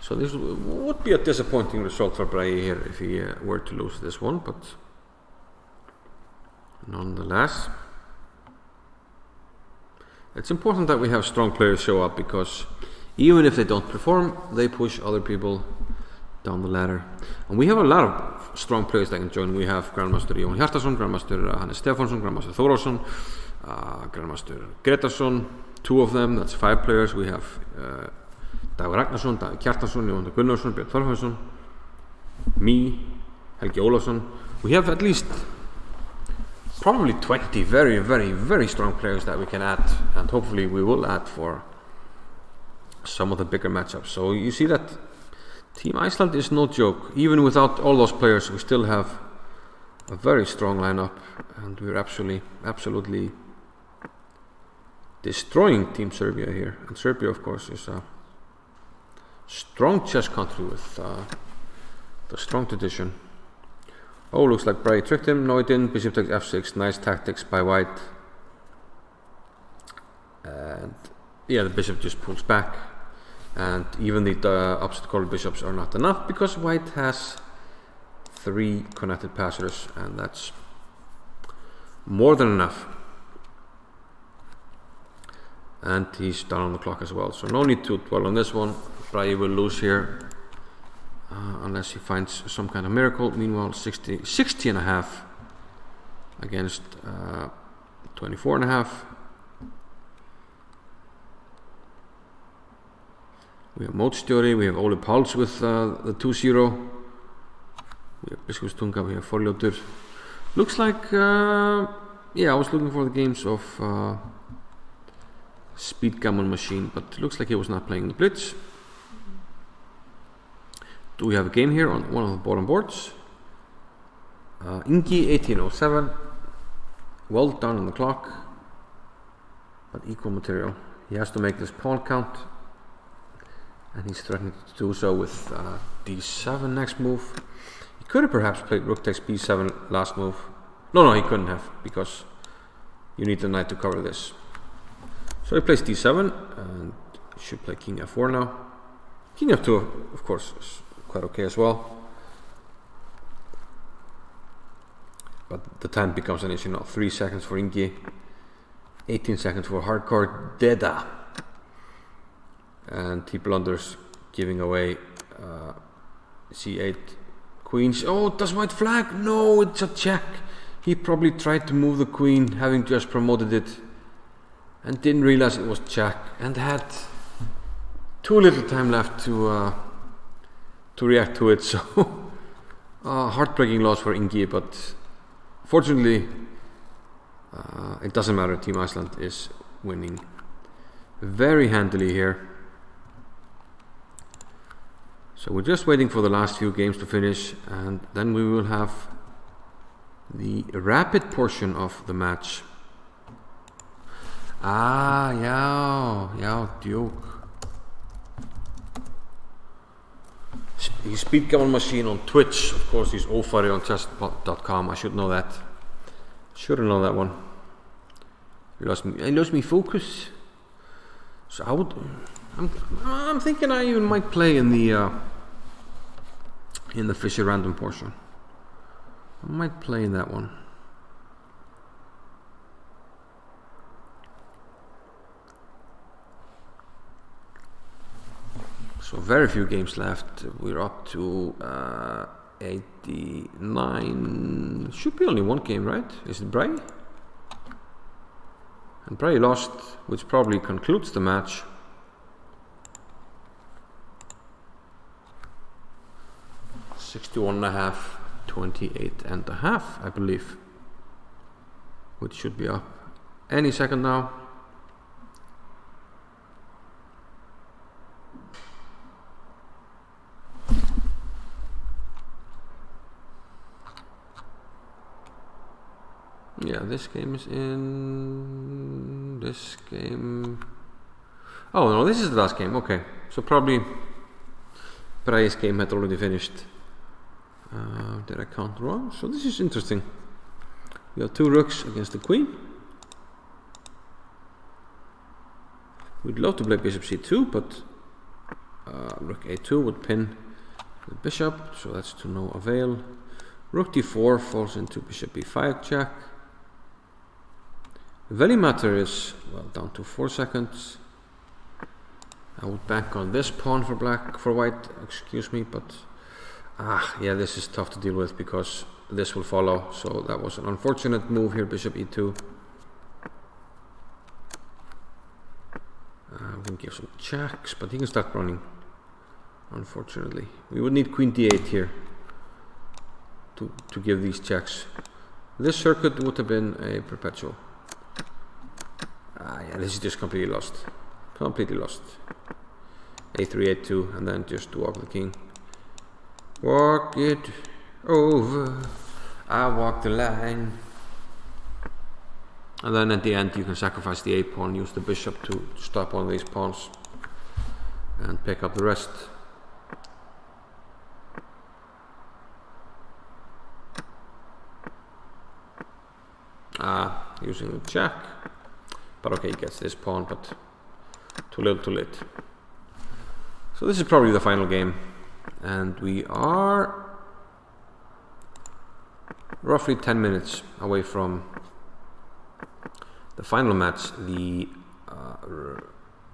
So this would be a disappointing result for Bray here if he were to lose this one, but nonetheless, it's important that we have strong players show up, because even if they don't perform, they push other people down the ladder. And we have a lot of strong players that can join. We have Grandmaster Jón Hjartarson, Grandmaster Hannes Stefánsson, Grandmaster Þórósson, Grandmaster Gretarsson, 2 of them, that's 5 players. We have Dagur Ragnarsson, Dagur Kjartansson, Jóhann Gunnarsson, Björn Þorfinnsson, me, Helgi Ólafsson. We have at least probably 20 very, very, very strong players that we can add, and hopefully we will add for some of the bigger matchups. So you see that Team Iceland is no joke. Even without all those players, we still have a very strong lineup, and we're absolutely destroying Team Serbia here. And Serbia, of course, is a strong chess country with the strong tradition. Oh, looks like Bray tricked him. No, he didn't. Bishop takes f6. Nice tactics by white. And yeah, the bishop just pulls back. And even the opposite colored bishops are not enough, because white has 3 connected passers, and that's more than enough. And he's down on the clock as well, so no need to dwell on this one. Bray will lose here unless he finds some kind of miracle. Meanwhile, 60.5 against 24.5. We have Mótstjóri, we have Ole Páls with the 2-0. We have Biskupstunga, we have Forljótur. Looks like, yeah, I was looking for the games of Speed Gammon Machine, but looks like he was not playing the Blitz. Do we have a game here on one of the bottom boards? Ingi 1807, well done on the clock, but equal material. He has to make this pawn count, and he's threatening to do so with d7 next move. He could have perhaps played rook takes b7 last move. No, he couldn't have, because you need the knight to cover this. So he plays d7, and should play king f4 now. King f2, of course, is quite okay as well. But the time becomes an issue now. 3 seconds for Ingi, 18 seconds for hardcore Deda. And he blunders, giving away c8 queens. Oh, does white flag? No, it's a check. He probably tried to move the queen, having just promoted it, and didn't realize it was check, and had too little time left to react to it. So heartbreaking loss for Ingi, but fortunately it doesn't matter. Team Iceland is winning very handily here. So we're just waiting for the last few games to finish, and then we will have the rapid portion of the match. Ah, já, djók. He's Speed Gammon Machine on Twitch. Of course, he's Ofari on chess.com. I should know that. Should have known that one. He lost me focus. So I'm thinking I even might play in the Fisher random portion. I might play in that one. So very few games left. We're up to 89. Should be only one game, right? Is it Bray? And Bray lost, which probably concludes the match. $61.5, $28.5, I believe. Which should be up any second now. Yeah, this game is in this game. Oh no, this is the last game. Okay, so probably Brai's game had already finished. Did I count wrong? So this is interesting. We have two rooks against the queen. We'd love to play bishop c2, but rook a2 would pin the bishop, so that's to no avail. Rook d4 falls into bishop b5 check. The value matter is, well, down to 4 seconds. I would bank on this pawn for white, excuse me, but yeah, this is tough to deal with because this will follow. So that was an unfortunate move here, bishop e2. We can give some checks, but he can start running, unfortunately. We would need queen d8 here to give these checks. This circuit would have been a perpetual. Yeah, this is just completely lost. Completely lost. a3, a2, and then just walk the king. Walk it over. I walk the line. And then at the end you can sacrifice the a-pawn, use the bishop to stop one of these pawns and pick up the rest. Using the jack. But okay, he gets this pawn, but too little, too late. So this is probably the final game, and we are roughly 10 minutes away from the final match, the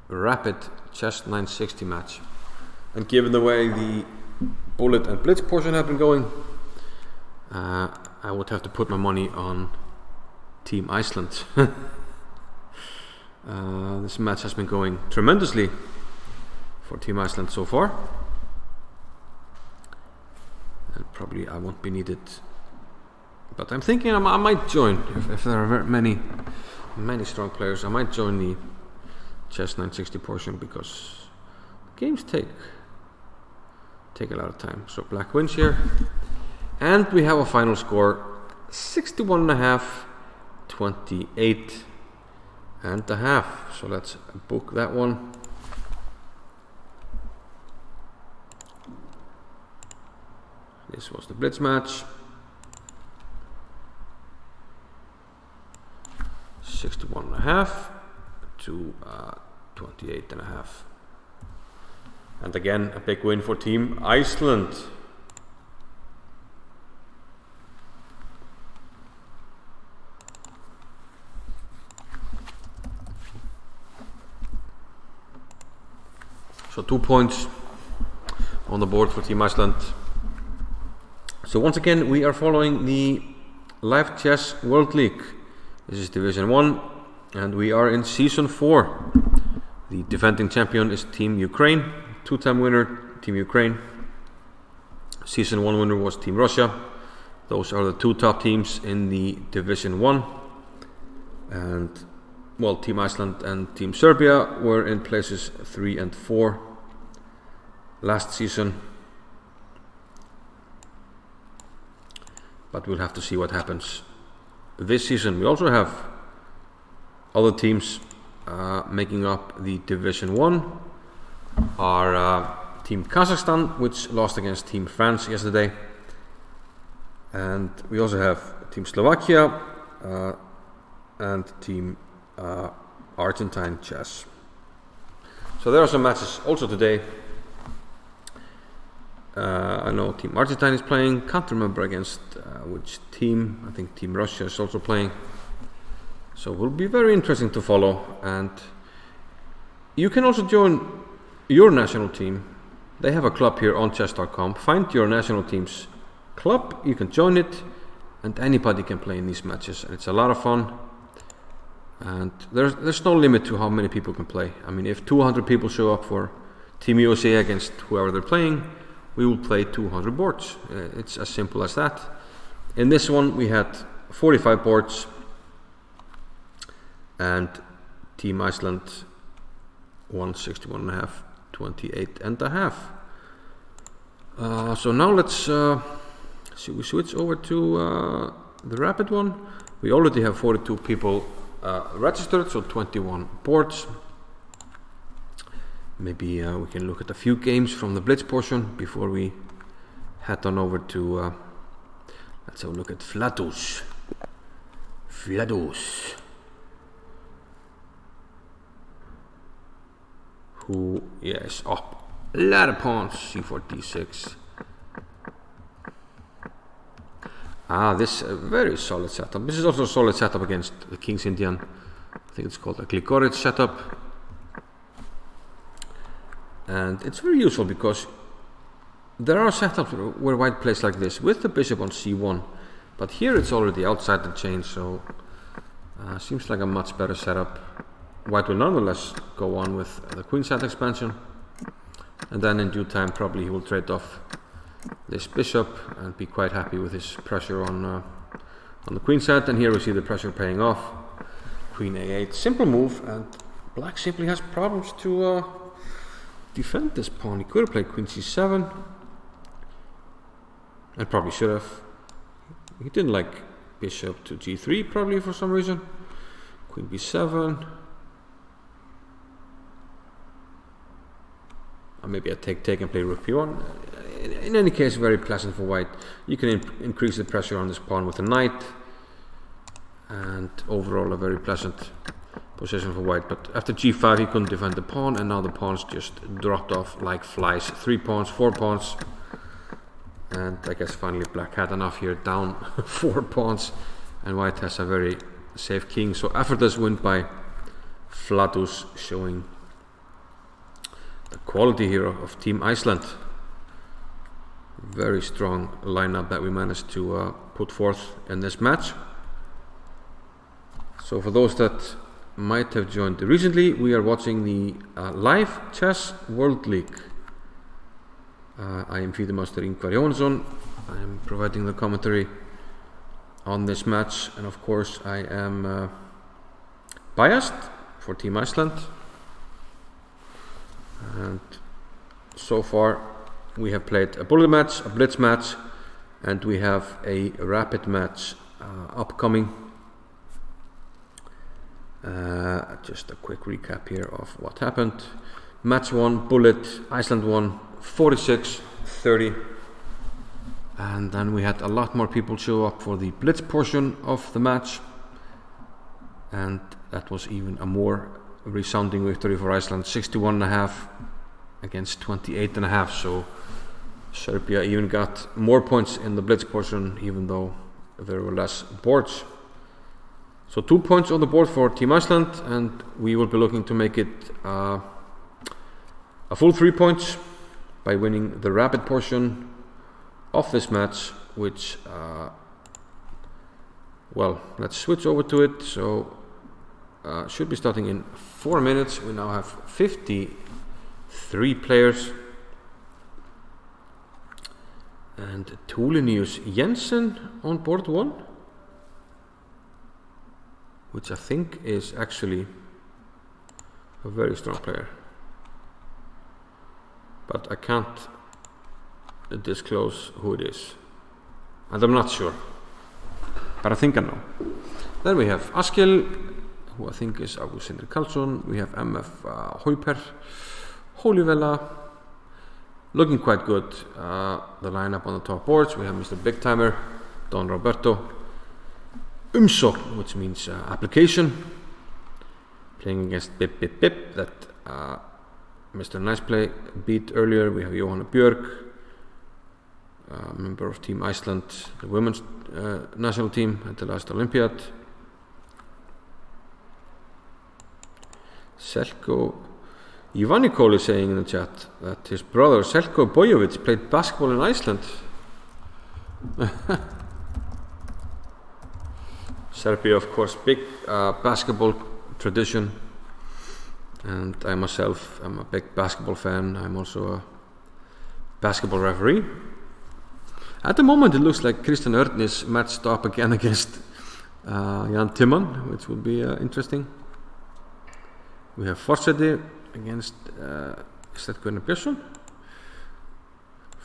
Rapid Chess 960 match. And given the way the Bullet and Blitz portion have been going, I would have to put my money on Team Iceland. This match has been going tremendously for Team Iceland so far, and probably I won't be needed, but I'm thinking I might join if there are many strong players. I might join the Chess 960 portion because games take a lot of time. So black wins here, and we have a final score: 61.5, 28.5. So let's book that one. This was the Blitz match. 61.5 to 28.5. And again, a big win for Team Iceland. So 2 points on the board for Team Iceland. So once again, we are following the Live Chess World League. This is Division 1, and we are in Season 4. The defending champion is Team Ukraine, two-time winner, Team Ukraine. Season 1 winner was Team Russia. Those are the two top teams in the Division 1. And, well, Team Iceland and Team Serbia were in places 3 and 4 last season. But we'll have to see what happens this season. We also have other teams making up the Division 1 are Team Kazakhstan, which lost against Team France yesterday. And we also have Team Slovakia and Team Argentine Chess. So there are some matches also today. I know Team Argentine is playing. Can't remember against which team. I think Team Russia is also playing. So it will be very interesting to follow. And you can also join your national team. They have a club here on chess.com. Find your national team's club. You can join it, and anybody can play in these matches. And it's a lot of fun. And there's no limit to how many people can play. I mean, if 200 people show up for Team USA against whoever they're playing, we will play 200 boards. It's as simple as that. In this one, we had 45 boards, and Team Iceland won 61.5, 28.5. So now let's we switch over to the rapid one. We already have 42 people registered, so 21 boards. Maybe we can look at a few games from the Blitz portion before we head on over to let's have a look at Flatus. Who is up a lot of pawns. C4, D6. This is a very solid setup. This is also a solid setup against the King's Indian. I think it's called a Gligoric setup. And it's very useful because there are setups where white plays like this with the bishop on c1, but here it's already outside the chain, so seems like a much better setup. White will nonetheless go on with the queenside expansion, and then in due time probably he will trade off this bishop and be quite happy with his pressure on the queenside. And here we see the pressure paying off. Queen a8, simple move, and black simply has problems to defend this pawn. He could have played queen c7, and probably should have. He didn't like bishop to g3 probably for some reason. Queen b7. Or maybe I take and play rook b1. In any case, very pleasant for white. You can increase the pressure on this pawn with a knight, and overall a very pleasant position for white. But after g5 he couldn't defend the pawn, and now the pawns just dropped off like flies. 3 pawns, 4 pawns, and I guess finally black had enough here, down 4 pawns, and white has a very safe king. So effortless win by Flatus, showing the quality here of Team Iceland. Very strong lineup that we managed to put forth in this match. So for those that might have joined recently, we are watching the live Chess World League. I am Fidemaster Ingvar Jónsson. I am providing the commentary on this match, and of course I am biased for Team Iceland. And so far we have played a bullet match, a blitz match, and we have a rapid match upcoming. Just a quick recap here of what happened. Match 1, bullet, Iceland won 46-30. And then we had a lot more people show up for the blitz portion of the match. And that was even a more resounding victory for Iceland, 61.5 against 28.5. So Serbia even got more points in the blitz portion, even though there were less boards. So 2 points on the board for Team Iceland, and we will be looking to make it a full 3 points by winning the rapid portion of this match, which well, let's switch over to it. So should be starting in 4 minutes. We now have 53 players, and Tulinius Jensen on board 1, which I think is actually a very strong player, but I can't disclose who it is, and I'm not sure, but I think I know. Then we have Askil, who I think is August Sindri Karlsson. We have MF Heuper, Holivella, looking quite good. The lineup on the top boards, we have Mr. Big Timer, Don Roberto, Umsókn, which means application, playing against Bip Bip Bip, that Mr. Nice Play beat earlier. We have Johanna Björk, member of Team Iceland, the women's national team at the last Olympiad. Selko Ivanikol is saying in the chat that his brother Selko Bojovic played basketball in Iceland. Serbia, of course, big basketball tradition, and I myself am a big basketball fan. I'm also a basketball referee. At the moment it looks like Kristján Örn is matched up again against Jan Timman, which would be interesting. We have Forseti against is that Gunnar Björnsson?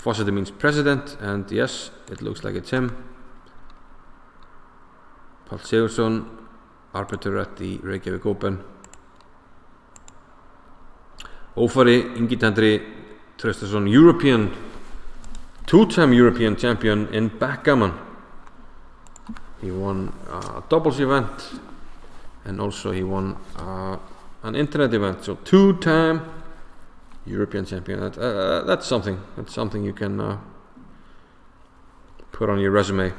Forseti means president, and yes, it looks like it's him. Páll Sigurðsson, arbiter at the Reykjavík Open. Ófari Ingitandri Traustason, two-time European champion in backgammon. He won a doubles event, and also he won an internet event. So two-time European champion. That's something. That's something you can put on your resume.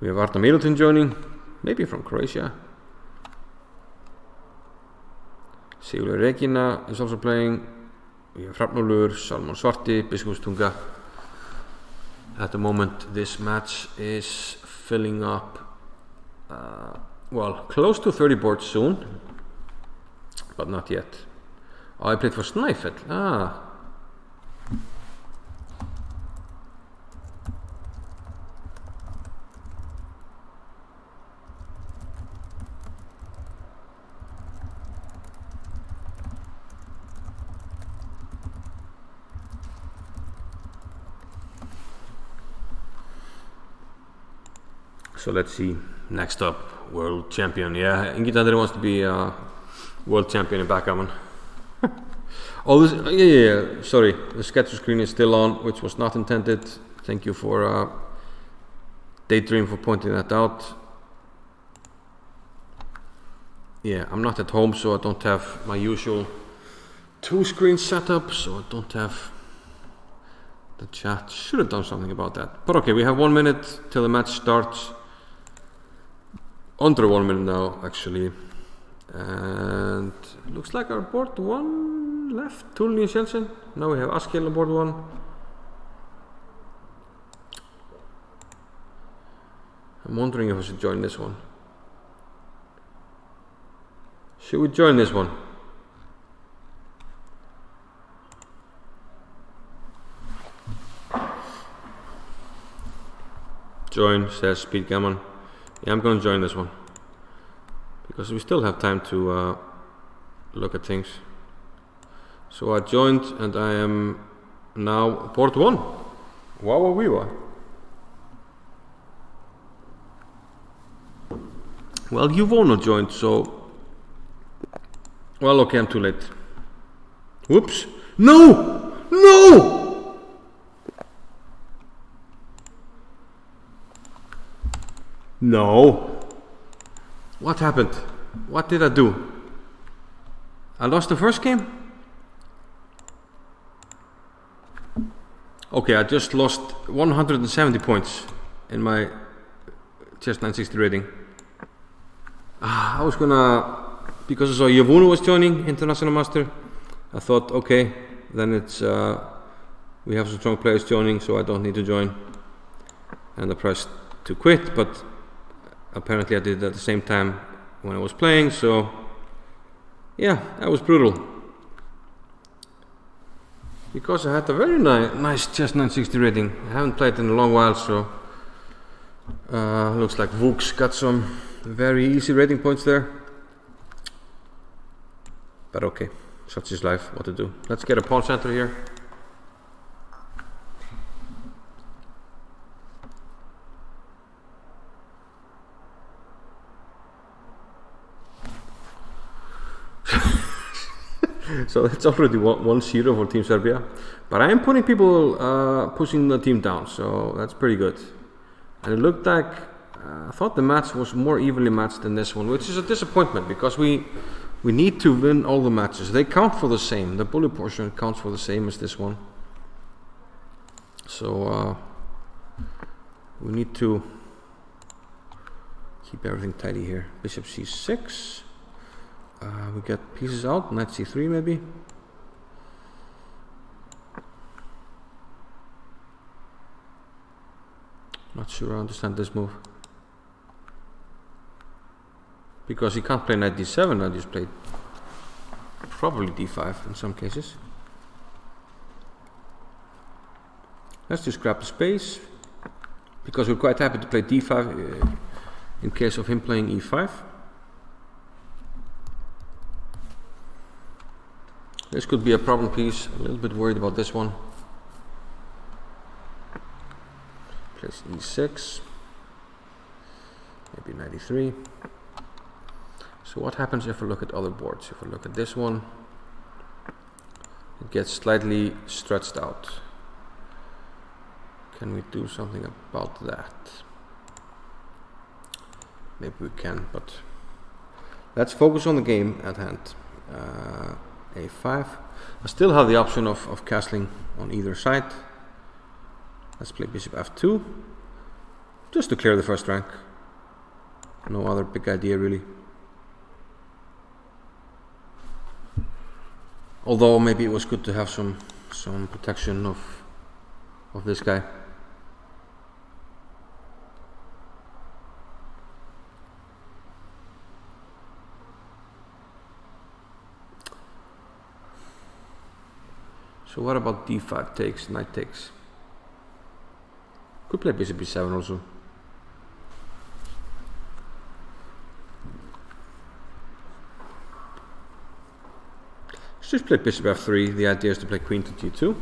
We have Arna Middleton joining, maybe from Croatia. Sigurður Regina is also playing. We have Hrafnólfur, Salman Svarti, Biskupstunga. At the moment, this match is filling up, close to 30 boards soon, but not yet. Oh, I played for Snæfell. So let's see. Next up, world champion. Yeah, Ingitandri wants to be world champion in backgammon. Sorry, the schedule screen is still on, which was not intended. Thank you for Daydream for pointing that out. Yeah, I'm not at home, so I don't have my usual two screens set up, so I don't have the chat. Should have done something about that. But okay, we have 1 minute till the match starts. Under 1 minute now, actually, and looks like our board one left. Tulni Jensen. Now we have Askiel on board one. I'm wondering if I should join this one. Should we join this one? Join, says Speed Gammon. Yeah, I'm going to join this one because we still have time to look at things. So I joined, and I am now board one. Wow. Well, you've all not joined, so well, okay, I'm too late. Whoops! No! No. What happened? What did I do? I lost the first game? Okay, I just lost 170 points in my chess 960 rating. I was gonna, because I saw Yavunu was joining International Master, I thought, okay, then it's we have some strong players joining, so I don't need to join. And I pressed to quit, but apparently I did it at the same time when I was playing, so yeah, that was brutal. Because I had a very nice chess 960 rating. I haven't played in a long while, so looks like Vooks got some very easy rating points there. But okay, such is life, what to do. Let's get a pawn center here. So it's already 1-0 for Team Serbia. But I am putting people pushing the team down, so that's pretty good. And it looked like I thought the match was more evenly matched than this one, which is a disappointment because we need to win all the matches. They count for the same. The bully portion counts for the same as this one. So we need to keep everything tidy here. Bishop c6. We get pieces out. Knight c3 maybe. Not sure I understand this move. Because he can't play knight d7, I just played probably d5 in some cases. Let's just grab the space, because we're quite happy to play d5 in case of him playing e5. This could be a problem piece, a little bit worried about this one. Plays e6, maybe knight e3. So what happens if we look at other boards? If we look at this one, it gets slightly stretched out. Can we do something about that? Maybe we can, but let's focus on the game at hand. A5. I still have the option of castling on either side. Let's play bishop f2, just to clear the first rank. No other big idea really. Although maybe it was good to have some protection of this guy. So what about d5 takes, knight takes? Could play bishop b7 also. Let's just play bishop f3. The idea is to play queen to g2.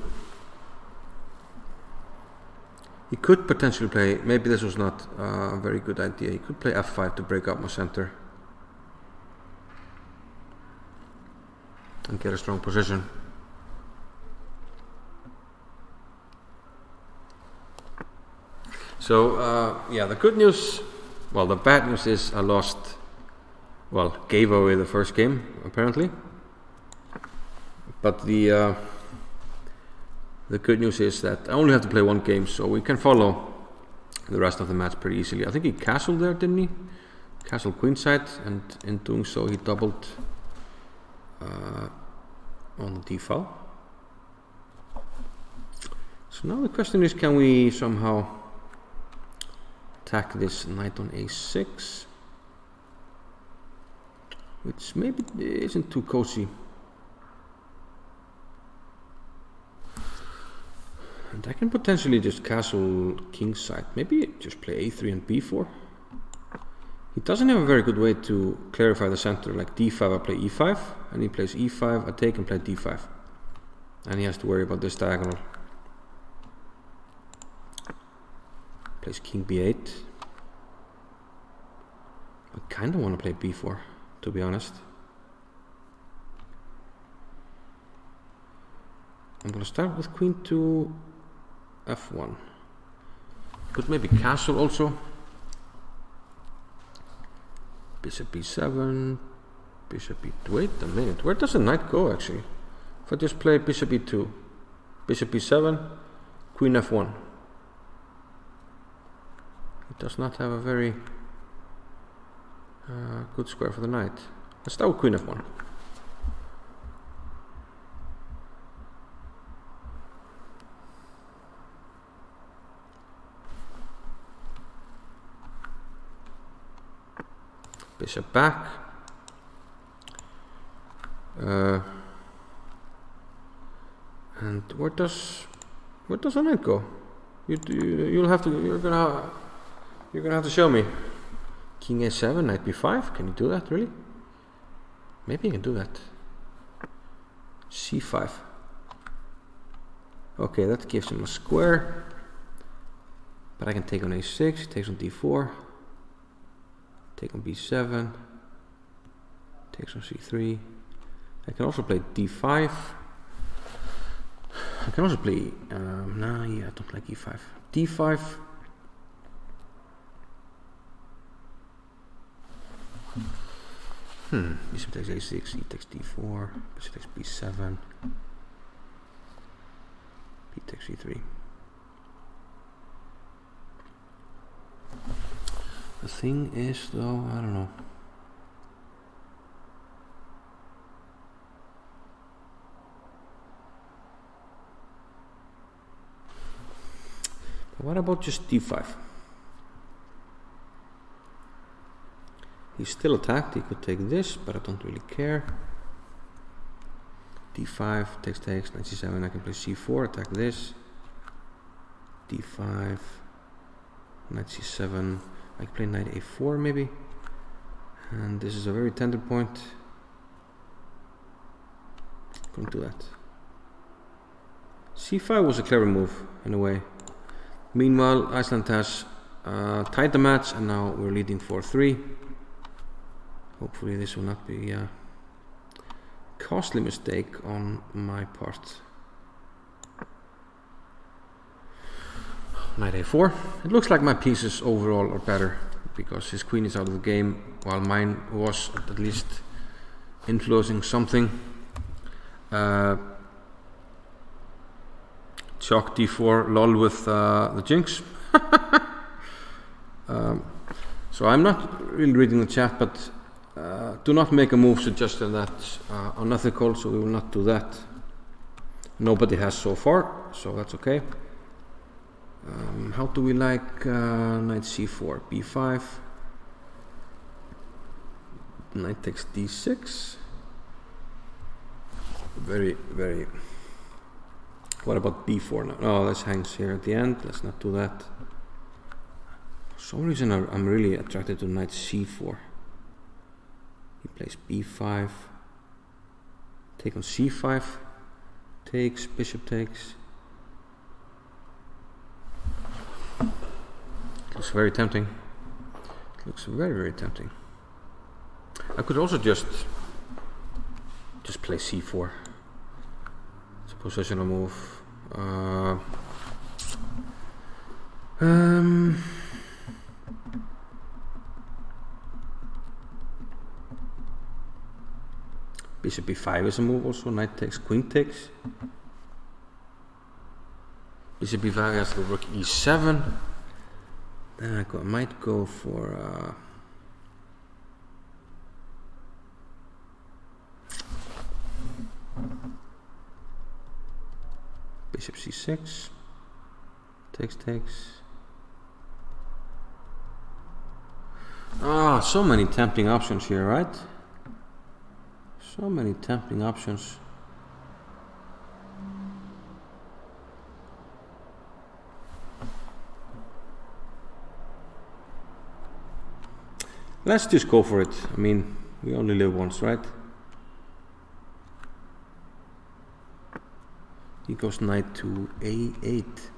He could potentially play, maybe this was not a very good idea, he could play f5 to break up my center and get a strong position. So yeah, the good news, well, the bad news is I lost, well, gave away the first game apparently. But the good news is that I only have to play one game, so we can follow the rest of the match pretty easily. I think he castled there, didn't he? Castled queenside, and in doing so he doubled on the d file. So now the question is, can we somehow attack this knight on a6, which maybe isn't too cozy. And I can potentially just castle kingside. Maybe just play a3 and b4. He doesn't have a very good way to clarify the center. Like d5 I play e5, and he plays e5, I take and play d5. And he has to worry about this diagonal. Plays king b8. I kind of want to play b4, to be honest. I'm going to start with queen to f1. Could maybe castle also. Bishop b7, bishop b2. Wait a minute, where does the knight go actually? If I just play bishop e2, bishop b7, queen f1. It does not have a very good square for the knight. Let's start with queen f1. Bishop back. And where does the knight go? You're gonna have to show me. King a7, knight b5. Can you do that really? Maybe you can do that. c5. Okay, that gives him a square. But I can take on a6. He takes on d4. Take on b7. Takes on c3. I can also play d5. I can also play, no, yeah, I don't like e5. d5. Bishop takes a6, e takes d4, bishop takes b7, b takes e3. The thing is, though, I don't know. But what about just d5? He's still attacked. He could take this, but I don't really care. d5 takes, knight c7. I can play c4, attack this. d5, knight c7. I can play knight a4 maybe. And this is a very tender point. Couldn't do that. c5 was a clever move in a way. Meanwhile, Iceland has tied the match, and now we're leading 4-3. Hopefully this will not be a costly mistake on my part. Knight a4. It looks like my pieces overall are better because his queen is out of the game while mine was at least influencing something. Chalk d4 lol with the jinx. So I'm not really reading the chat, but do not make a move suggesting that unethical, so we will not do that. Nobody has so far, so that's okay. How do we like knight c4, b5, knight takes d6. Very, very. What about b4 now? Oh, this hangs here at the end. Let's not do that. For some reason I'm really attracted to knight c4. He plays b5, take on c5, takes, bishop takes. Looks very tempting. Looks very, very tempting. I could also just play c4. It's a positional move. Bishop b5 is a move also. Knight takes, queen takes. Bishop b5 has to rook e7. Then I might go for bishop c6. Takes. Ah, so many tempting options here, right? So many tempting options. Let's just go for it. I mean, we only live once, right? He goes knight to a8.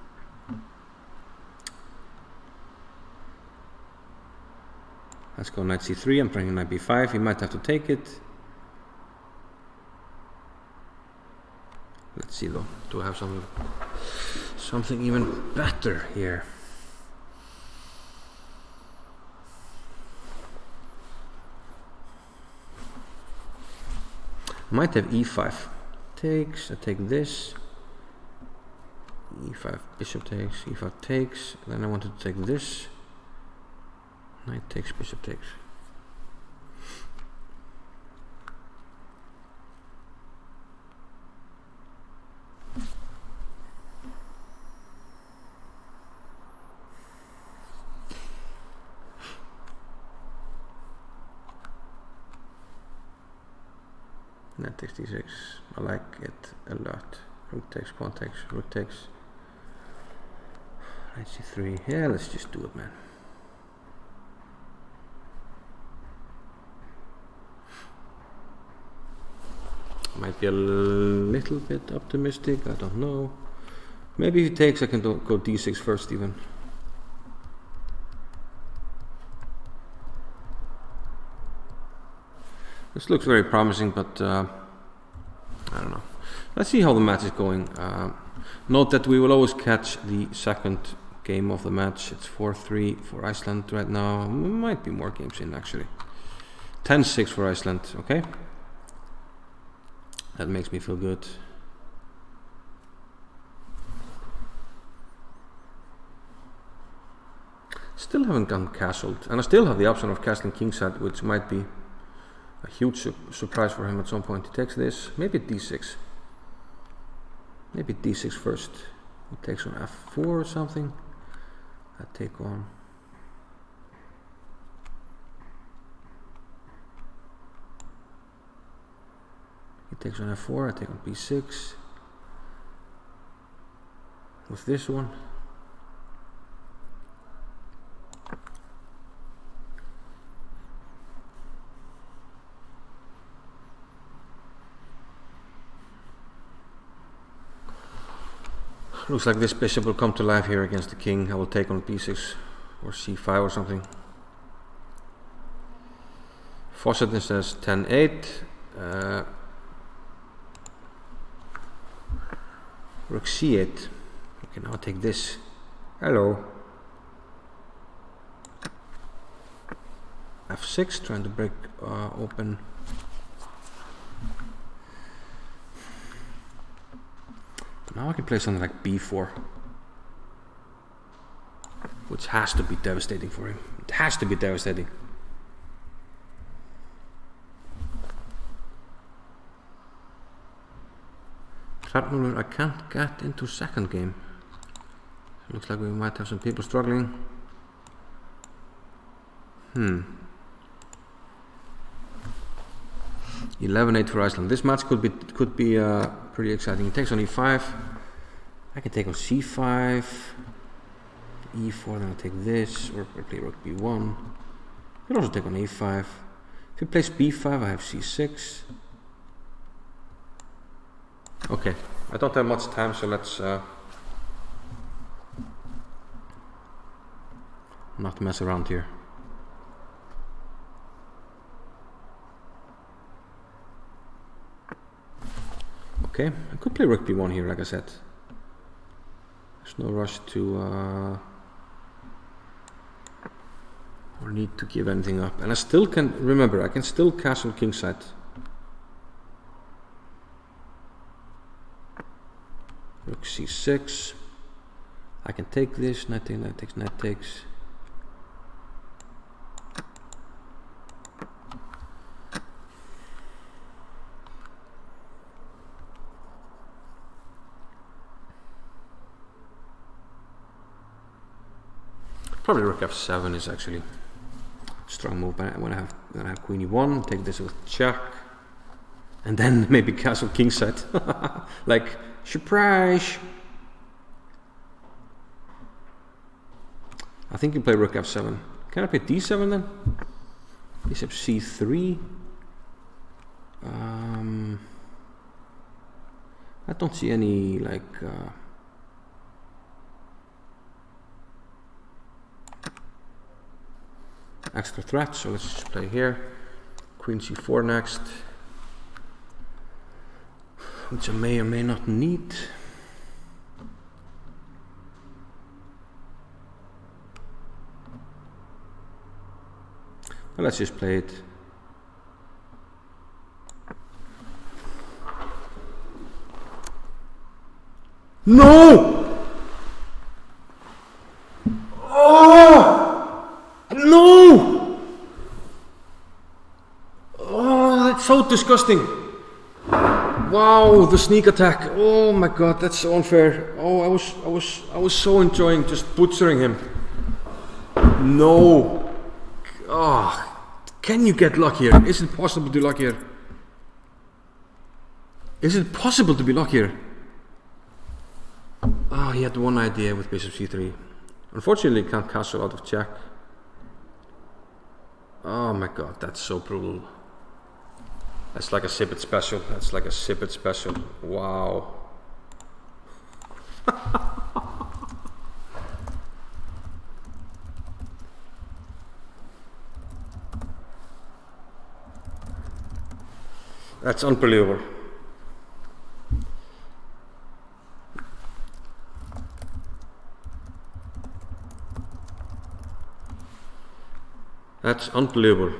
Let's go knight c3. I'm playing knight b5. He might have to take it. Let's see though. Do I have something even better here? I might have e5. Takes. I take this. e5, bishop takes, e5 takes. Then I wanted to take this. Knight takes, bishop takes. Knight takes d6. I like it a lot. Rook takes, pawn takes, rook takes. Knight c3. Yeah, let's just do it, man. Might be a little bit optimistic. I don't know. Maybe if he takes, I can go d6 first even. This looks very promising, but I don't know. Let's see how the match is going. Note that we will always catch the second game of the match. It's 4-3 for Iceland right now. Might be more games in actually. 10-6 for Iceland, okay? That makes me feel good. Still haven't gotten castled, and I still have the option of castling kingside, which might be a huge surprise for him at some point. He takes this, maybe d6. Maybe d6 first. He takes on f4 or something. I take on. He takes on f4, I take on b6. With this one. Looks like this bishop will come to life here against the king. I will take on b6 or c5 or something. Fawcett says 10-8. Rook c8. Okay, now I'll take this. Hello. f6, trying to break open. Now I can play something like b4, which has to be devastating for him. It has to be devastating. Hrafnúlfur, I can't get into second game. Looks like we might have some people struggling. 11-8 for Iceland. This match could be pretty exciting. He takes on e5. I can take on c5, e4. Then I take this, or play rook b1. I can also take on a5. If he plays b5, I have c6. Okay, I don't have much time, so let's not mess around here. Okay, I could play rook b1 here, like I said. There's no rush to or need to give anything up. And I still can, remember, I can still castle kingside. Rook c6. I can take this, knight takes, knight takes, knight takes. Probably rook f7 is actually a strong move, but when I have queen e1, take this with check, and then maybe castle kingside, like surprise. I think you play rook f7. Can I play d7 then? Bishop c3. I don't see any like. Extra threats, so let's just play here. Queen c4 next, which I may or may not need. Well, let's just play it. No! Oh! No! Oh, that's so disgusting. Wow, the sneak attack. Oh my god, that's so unfair. Oh, I was so enjoying just butchering him. No. Oh, can you get luckier? Is it possible to be luckier? Is it possible to be luckier? Oh, he had one idea with bishop c3. Unfortunately, he can't castle out of check. Oh my god, that's so brutal. That's like a Sibit special. That's like a Sibit special. Wow. That's unbelievable. That's unbelievable.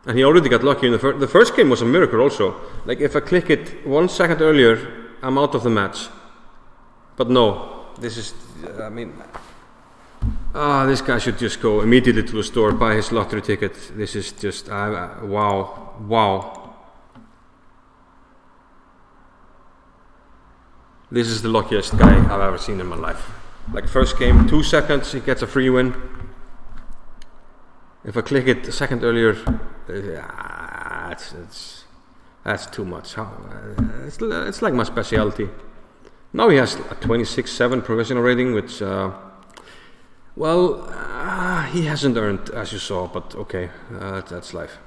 And he already got lucky in the first game was a miracle also. Like if I click it 1 second earlier, I'm out of the match. But no, this is, I mean, this guy should just go immediately to the store, buy his lottery ticket. This is just, wow. This is the luckiest guy I've ever seen in my life. Like first game, 2 seconds, he gets a free win. If I click it a second earlier, that's too much. It's like my specialty. Now he has a 26.7 provisional rating, which, he hasn't earned, as you saw, but okay, that's life.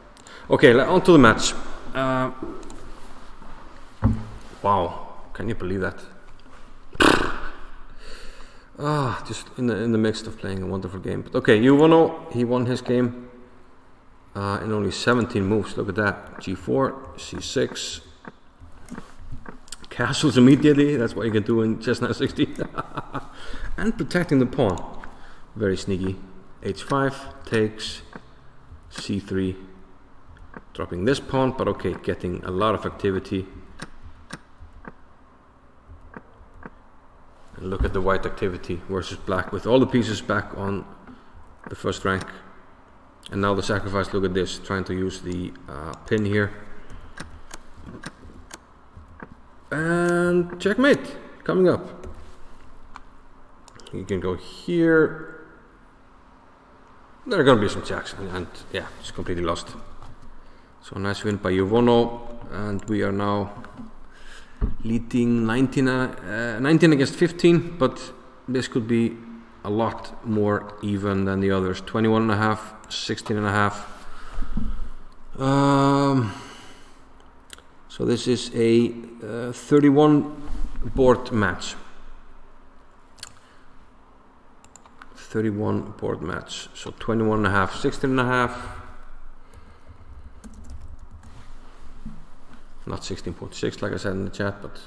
Okay, on to the match. Wow, can you believe that? Just in the midst of playing a wonderful game. But okay, Juvono, he won his game in only 17 moves. Look at that. G4, C6. Castles immediately. That's what you can do in chess 960. And protecting the pawn. Very sneaky. H5 takes. C3. Dropping this pawn, but okay, getting a lot of activity. And look at the white activity versus black with all the pieces back on the first rank. And now the sacrifice, look at this, trying to use the pin here. And checkmate, coming up. You can go here. There are going to be some checks, and yeah, it's completely lost. So nice win by Juvono, and we are now leading 19 against 15, but this could be a lot more even than the others. 21.5, 16.5. So this is a 31 board match. 31 board match. So 21.5, 16.5. Not 16.6 like I said in the chat, but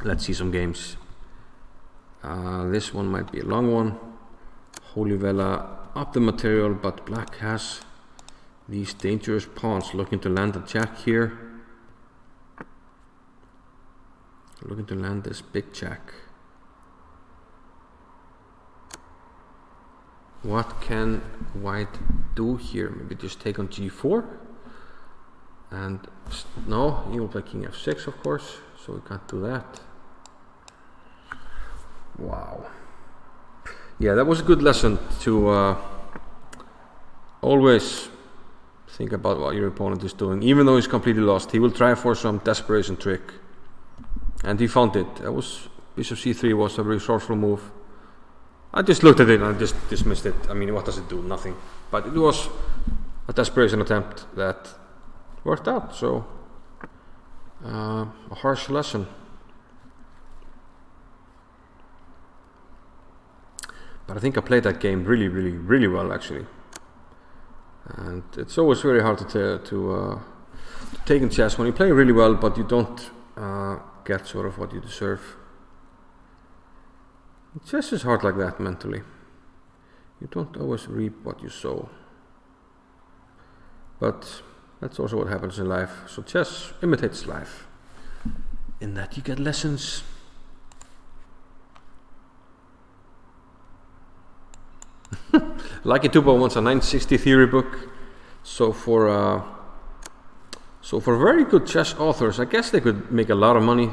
let's see some games. This one might be a long one. Holy Vela up the material, but black has these dangerous pawns looking to land a jack here. Looking to land this big jack. What can white do here? Maybe just take on g4? And no, he will play king f6 of course, so we can't do that. Wow. Yeah, that was a good lesson to always think about what your opponent is doing. Even though he's completely lost, he will try for some desperation trick. And he found it. That was bishop c3 was a resourceful move. I just looked at it and I just dismissed it. I mean, what does it do? Nothing. But it was a desperation attempt that worked out. So, a harsh lesson. But I think I played that game really well, actually. And it's always very hard to take in chess when you play really well, but you don't get sort of what you deserve. Chess is hard like that mentally. You don't always reap what you sow. But that's also what happens in life. So chess imitates life. In that you get lessons. Lucky Tuba wants a 960 theory book. So for very good chess authors, I guess they could make a lot of money.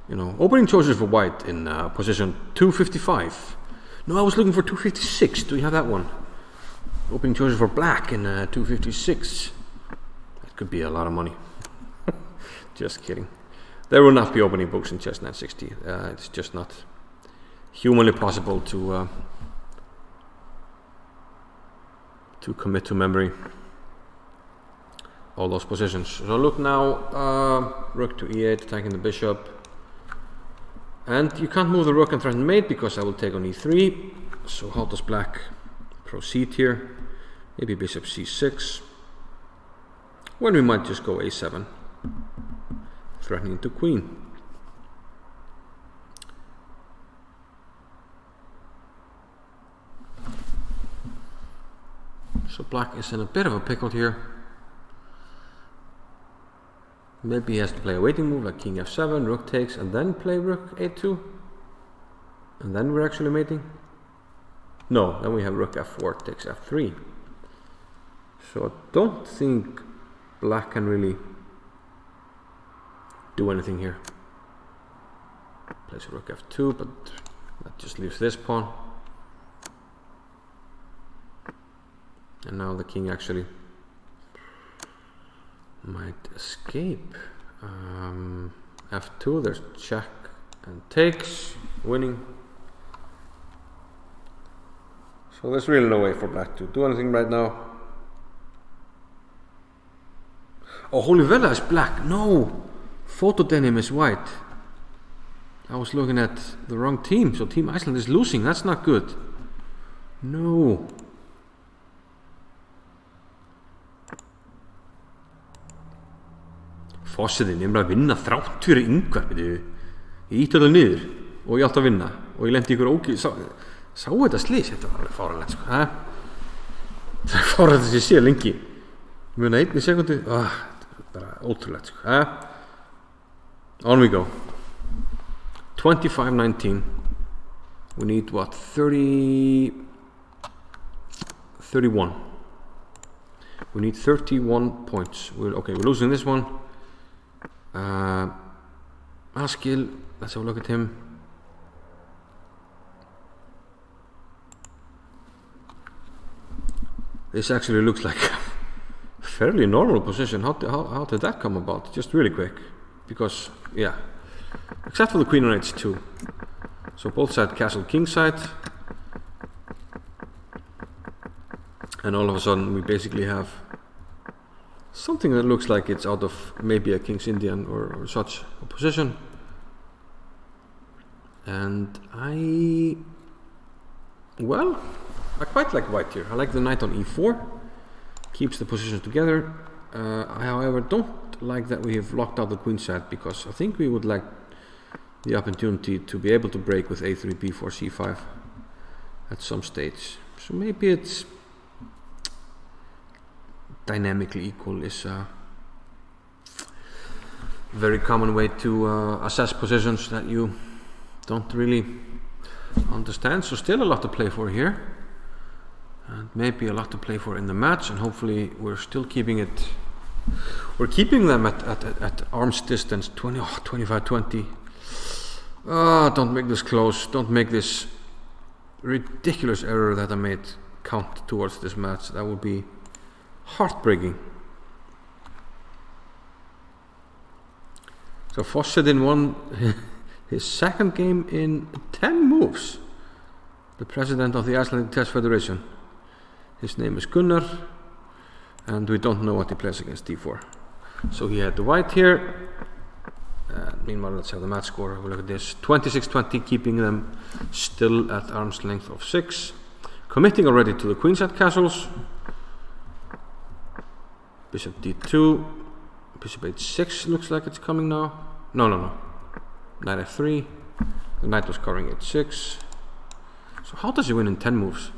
You know, opening choices for white in position 255. No, I was looking for 256. Do you have that one? Opening choices for black in 256. That could be a lot of money. Just kidding. There will not be opening books in chess 960. It's just not humanly possible to commit to memory all those positions. So look now, rook to e8, attacking the bishop. And you can't move the rook and threaten mate because I will take on e3. So how does black proceed here? Maybe bishop c6. When we might just go a7, threatening to queen. black is in a bit of a pickle here. Maybe he has to play a waiting move like king f7, rook takes, and then play rook a2. And then we're actually mating. No, then we have rook f4 takes f3. So I don't think black can really do anything here. Plays rook f2, but that just leaves this pawn. And now the king actually might escape. F2, there's check and takes, winning. So there's really no way for black to do anything right now. Oh, Holy Vela is black. No! Photo denim is white. I was looking at the wrong team. So Team Iceland is losing. That's not good. No. Fossetinn, ég að vinna þrátt fyrir yngvar. Ég ítti alveg niður og ég átti að vinna. Og ég lendi ykkur Sá þetta slís? Þetta var alveg fáránlegt sko. Það er fáránlegt að ég sé lengi. Muna 1 sekundu. Bara ótrúlegt sko. On we go. 25-19. We need what? 31. We need 31 points. Okay, we're losing this one. Askil, let's have a look at him. This actually looks like a fairly normal position. How did that come about? Just really quick. Because, yeah. Except for the queen on h2. So both sides castle king side. And all of a sudden we basically have something that looks like it's out of maybe a King's Indian or such a position. And I quite like white here. I like the knight on e4. Keeps the position together. I, however, don't like that we have locked out the queen side, because I think we would like the opportunity to be able to break with a3, b4, c5 at some stage. So maybe it's dynamically equal is a very common way to assess positions that you don't really understand. So still a lot to play for here, and maybe a lot to play for in the match, and hopefully we're still keeping it. We're keeping them at arm's distance, 25-20. Don't make this close. Don't make this ridiculous error that I made count towards this match. That would be heartbreaking. So Fossetinn won his second game in 10 moves. The president of the Icelandic Chess Federation. His name is Gunnar, and we don't know what he plays against d4. So he had the white here. Meanwhile, let's have the match score. We'll look at this. 26-20, keeping them still at arm's length of 6. Committing already to the queenside castles. Bishop d2. Bishop h6 looks like it's coming now. No. Knight f3. The knight was covering h6. So how does he win in 10 moves?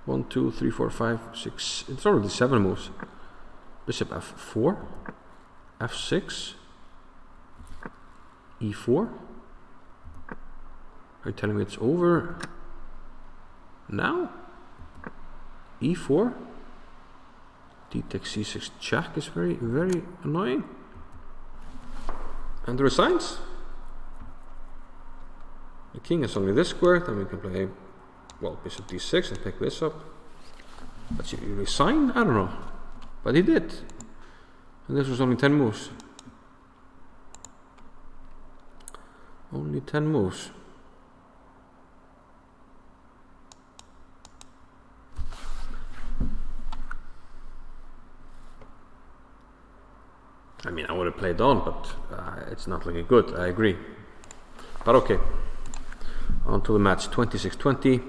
1, 2, 3, 4, 5, 6. It's already 7 moves. Bishop f4. f6. e4. Are you telling me it's over now? e4. D takes c6 check is very, very annoying. And the resigns. The king is only this square, then we can play, well, bishop d6 and pick this up. But should he resign? I don't know. But he did. And this was only 10 moves. Only 10 moves. I mean, I would have played on, but it's not looking good, I agree. But okay. On to the match, 26-20.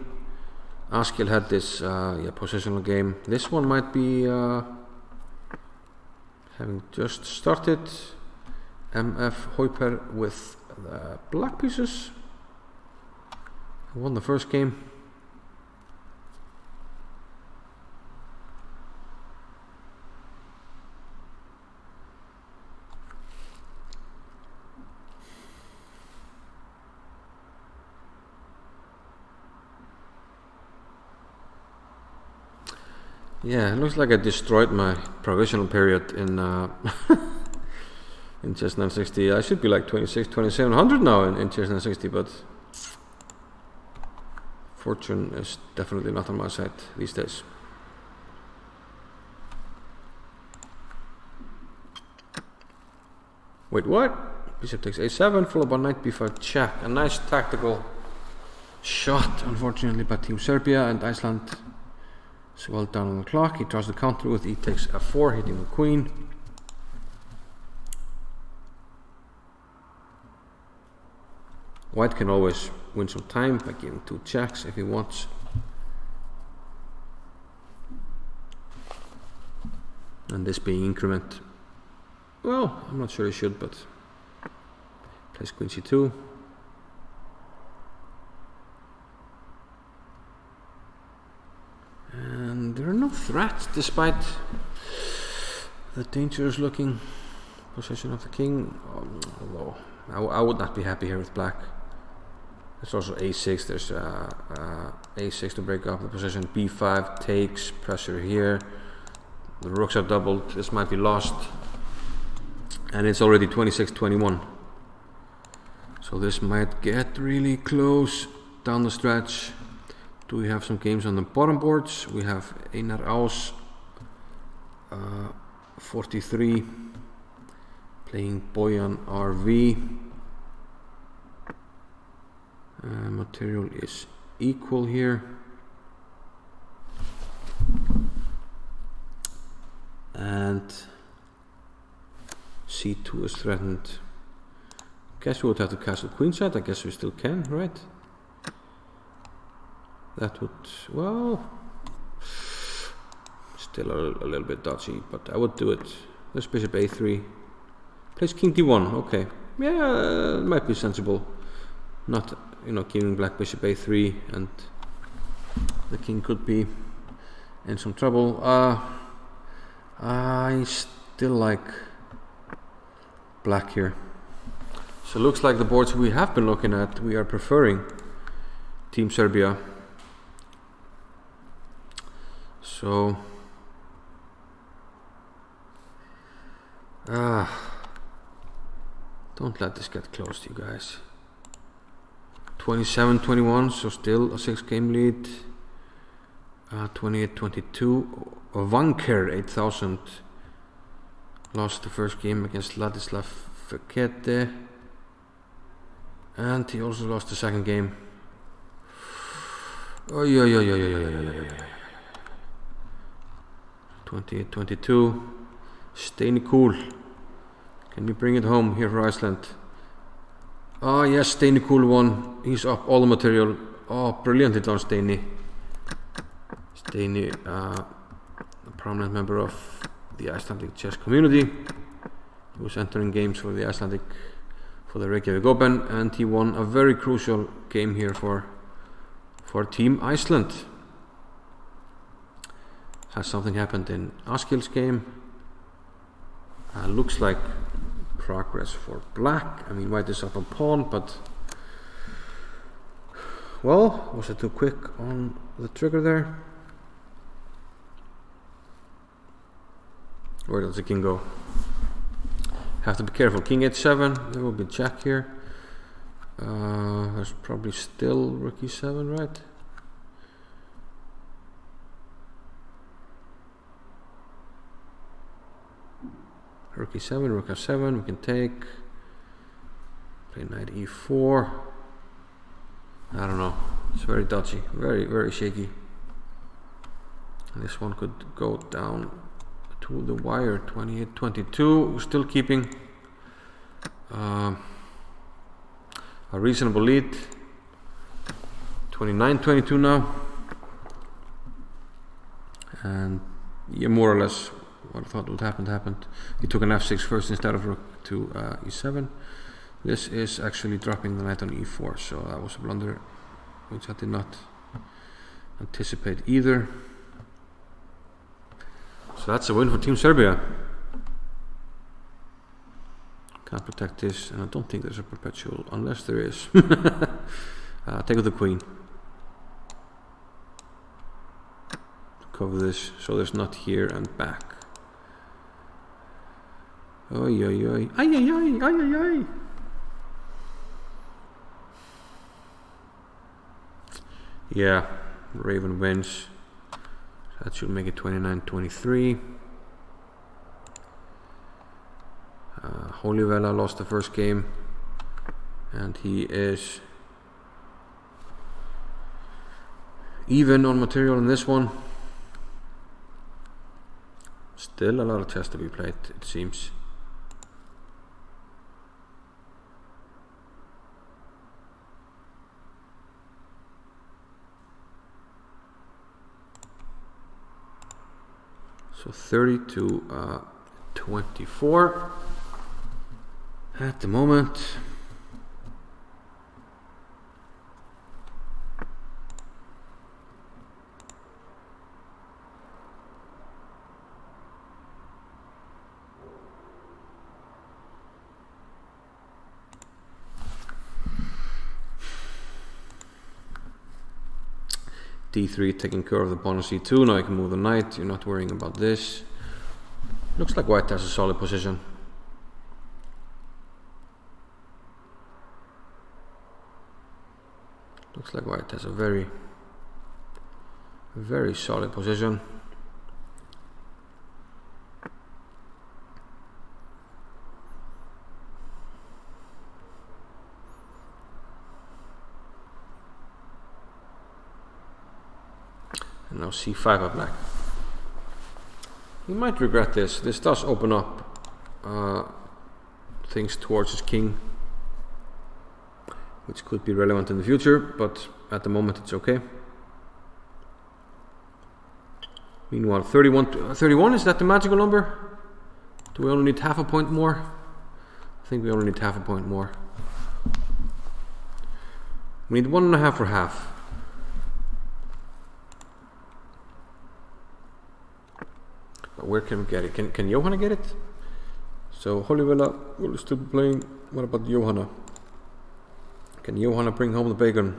Askil had this positional game. This one might be having just started. MF Hoiper with the black pieces. Won the first game. Yeah, it looks like I destroyed my provisional period in in chess 960. I should be like 2700 now in chess 960, but fortune is definitely not on my side these days. Wait, what? Bishop takes a7, followed by knight b5 check. A nice tactical shot, unfortunately, by Team Serbia, and Iceland is well down on the clock. He tries to counter with e takes f4, hitting the queen. White can always win some time by giving 2 checks if he wants. And this being increment, well, I'm not sure he should, but plays queen c2. And there are no threats despite the dangerous looking position of the king. Although I would not be happy here with black. There's also a6, there's a6 to break up the position, b5 takes, pressure here, the rooks are doubled, this might be lost, and it's already 26-21. So this might get really close down the stretch. Do we have some games on the bottom boards? We have Einar Ás, 43, playing Bojan RV. Material is equal here. And c2 is threatened. Guess we would have to castle queenside. I guess we still can, right? That would, well, still a little bit dodgy, but I would do it. There's bishop a3. Plays king d1, okay. Yeah, it might be sensible. Not, giving black bishop a3, and the king could be in some trouble. I still like black here. So it looks like the boards we have been looking at, we are preferring Team Serbia. So don't let this get close, you guys. 27-21, so still a 6-game lead. 28-22. Vanker 8000 lost the first game against Ladislav Fekete, and he also lost the second game. 28-22. Steini Cool, can we bring it home here for Iceland? Oh yes, Steini Cool won. He's up all the material. Oh, brilliantly done, Steini. Steini, a prominent member of the Icelandic chess community. He was entering games for the Reykjavik Open, and he won a very crucial game here for Team Iceland. Has something happened in Askild's game? Looks like progress for black. I mean, white is up a pawn, but well, was it too quick on the trigger there? Where does the king go? Have to be careful. King h7. There will be check here. There's probably still rook e7, right? Rook e7, rook f7, we can take. Play knight e4. I don't know. It's very dodgy, very, very shaky. And this one could go down to the wire. 28-22. We're still keeping a reasonable lead. 29-22 now. And yeah, more or less what I thought would happen happened. He took an f6 first instead of rook to e7. This is actually dropping the knight on e4, so that was a blunder which I did not anticipate either. So that's a win for Team Serbia. Can't protect this, and I don't think there's a perpetual, unless there is. Take with the queen. recover this so there's not here and back. Oi, oi, oi. Ay, ay, ay, ay, ay, ay. Yeah, Raven wins. That should make it 29-23. Holivella lost the first game, and he is even on material in this one. Still a lot of chess to be played, it seems. So 30-24 at the moment. D3 taking care of the pawn on C2. Now I can move the knight. You're not worrying about this. Looks like white has a solid position. Looks like white has a very solid position. And now C5 of black. He might regret this. This does open up things towards his king, which could be relevant in the future, but at the moment it's okay. Meanwhile, 31, is that the magical number? Do we only need half a point more? I think we only need half a point more. We need 1.5 for half. But where can we get it? Can Johanna get it? So Holivella will still be playing. What about Johanna? Can Johanna bring home the bacon?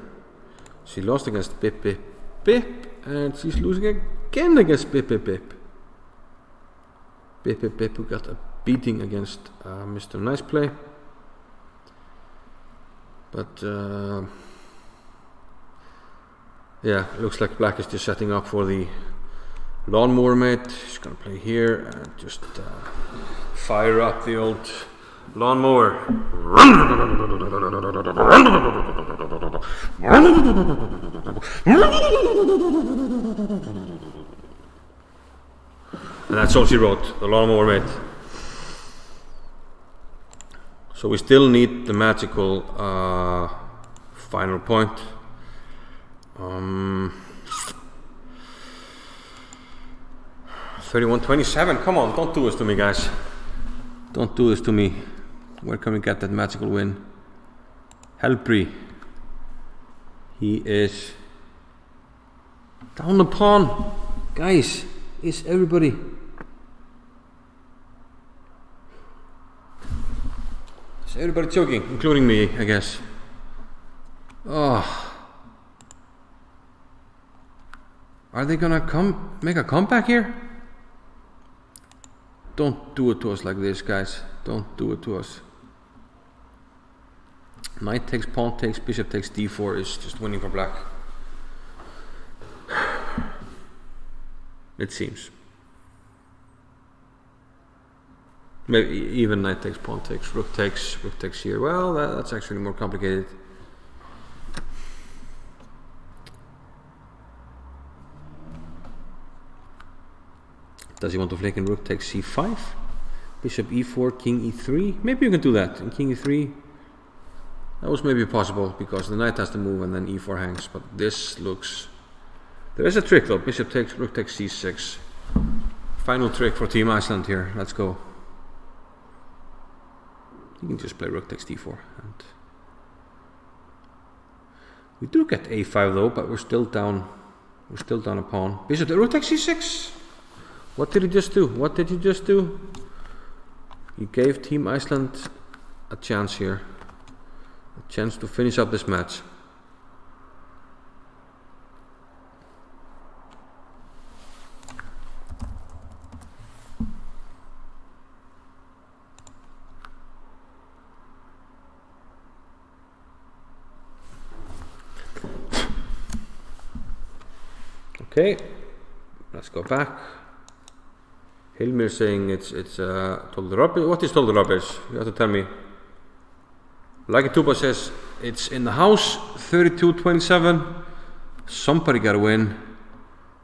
She lost against Bip Bip Bip, and she's losing again against Bip Bip Bip. Bip Bip Bip, who got a beating against Mr. Nice Play. But yeah, looks like black is just setting up for the lawnmower mate. He's gonna play here and just fire up the old lawnmower. And that's all she wrote, the lawnmower mate. So we still need the magical final point. 31-27, come on, don't do this to me, guys. Don't do this to me. Where can we get that magical win? Helpri. He is down the pawn. Guys, is everybody... Is everybody choking? Including me, I guess. Oh. Are they gonna make a comeback here? Don't do it to us like this, guys. Don't do it to us. Knight takes, pawn takes, bishop takes, d4 is just winning for black. It seems. Maybe even knight takes, pawn takes, rook takes here. Well, that's actually more complicated. Does he want to flick in rook takes c5? Bishop e4, king e3? Maybe you can do that. And king e3, that was maybe possible because the knight has to move and then e4 hangs. But this looks... There is a trick though. Bishop takes, rook takes c6. Final trick for Team Iceland here. Let's go. You can just play rook takes d4. And we do get a5 though, but we're still down. We're still down a pawn. Bishop, rook takes c6. What did he just do? What did he just do? He gave Team Iceland a chance here. A chance to finish up this match. Okay, let's go back. Hilmir saying it's total rubbish. What is total rubbish? You have to tell me. Like Tuba says, it's in the house, 32-27. Somebody got a win.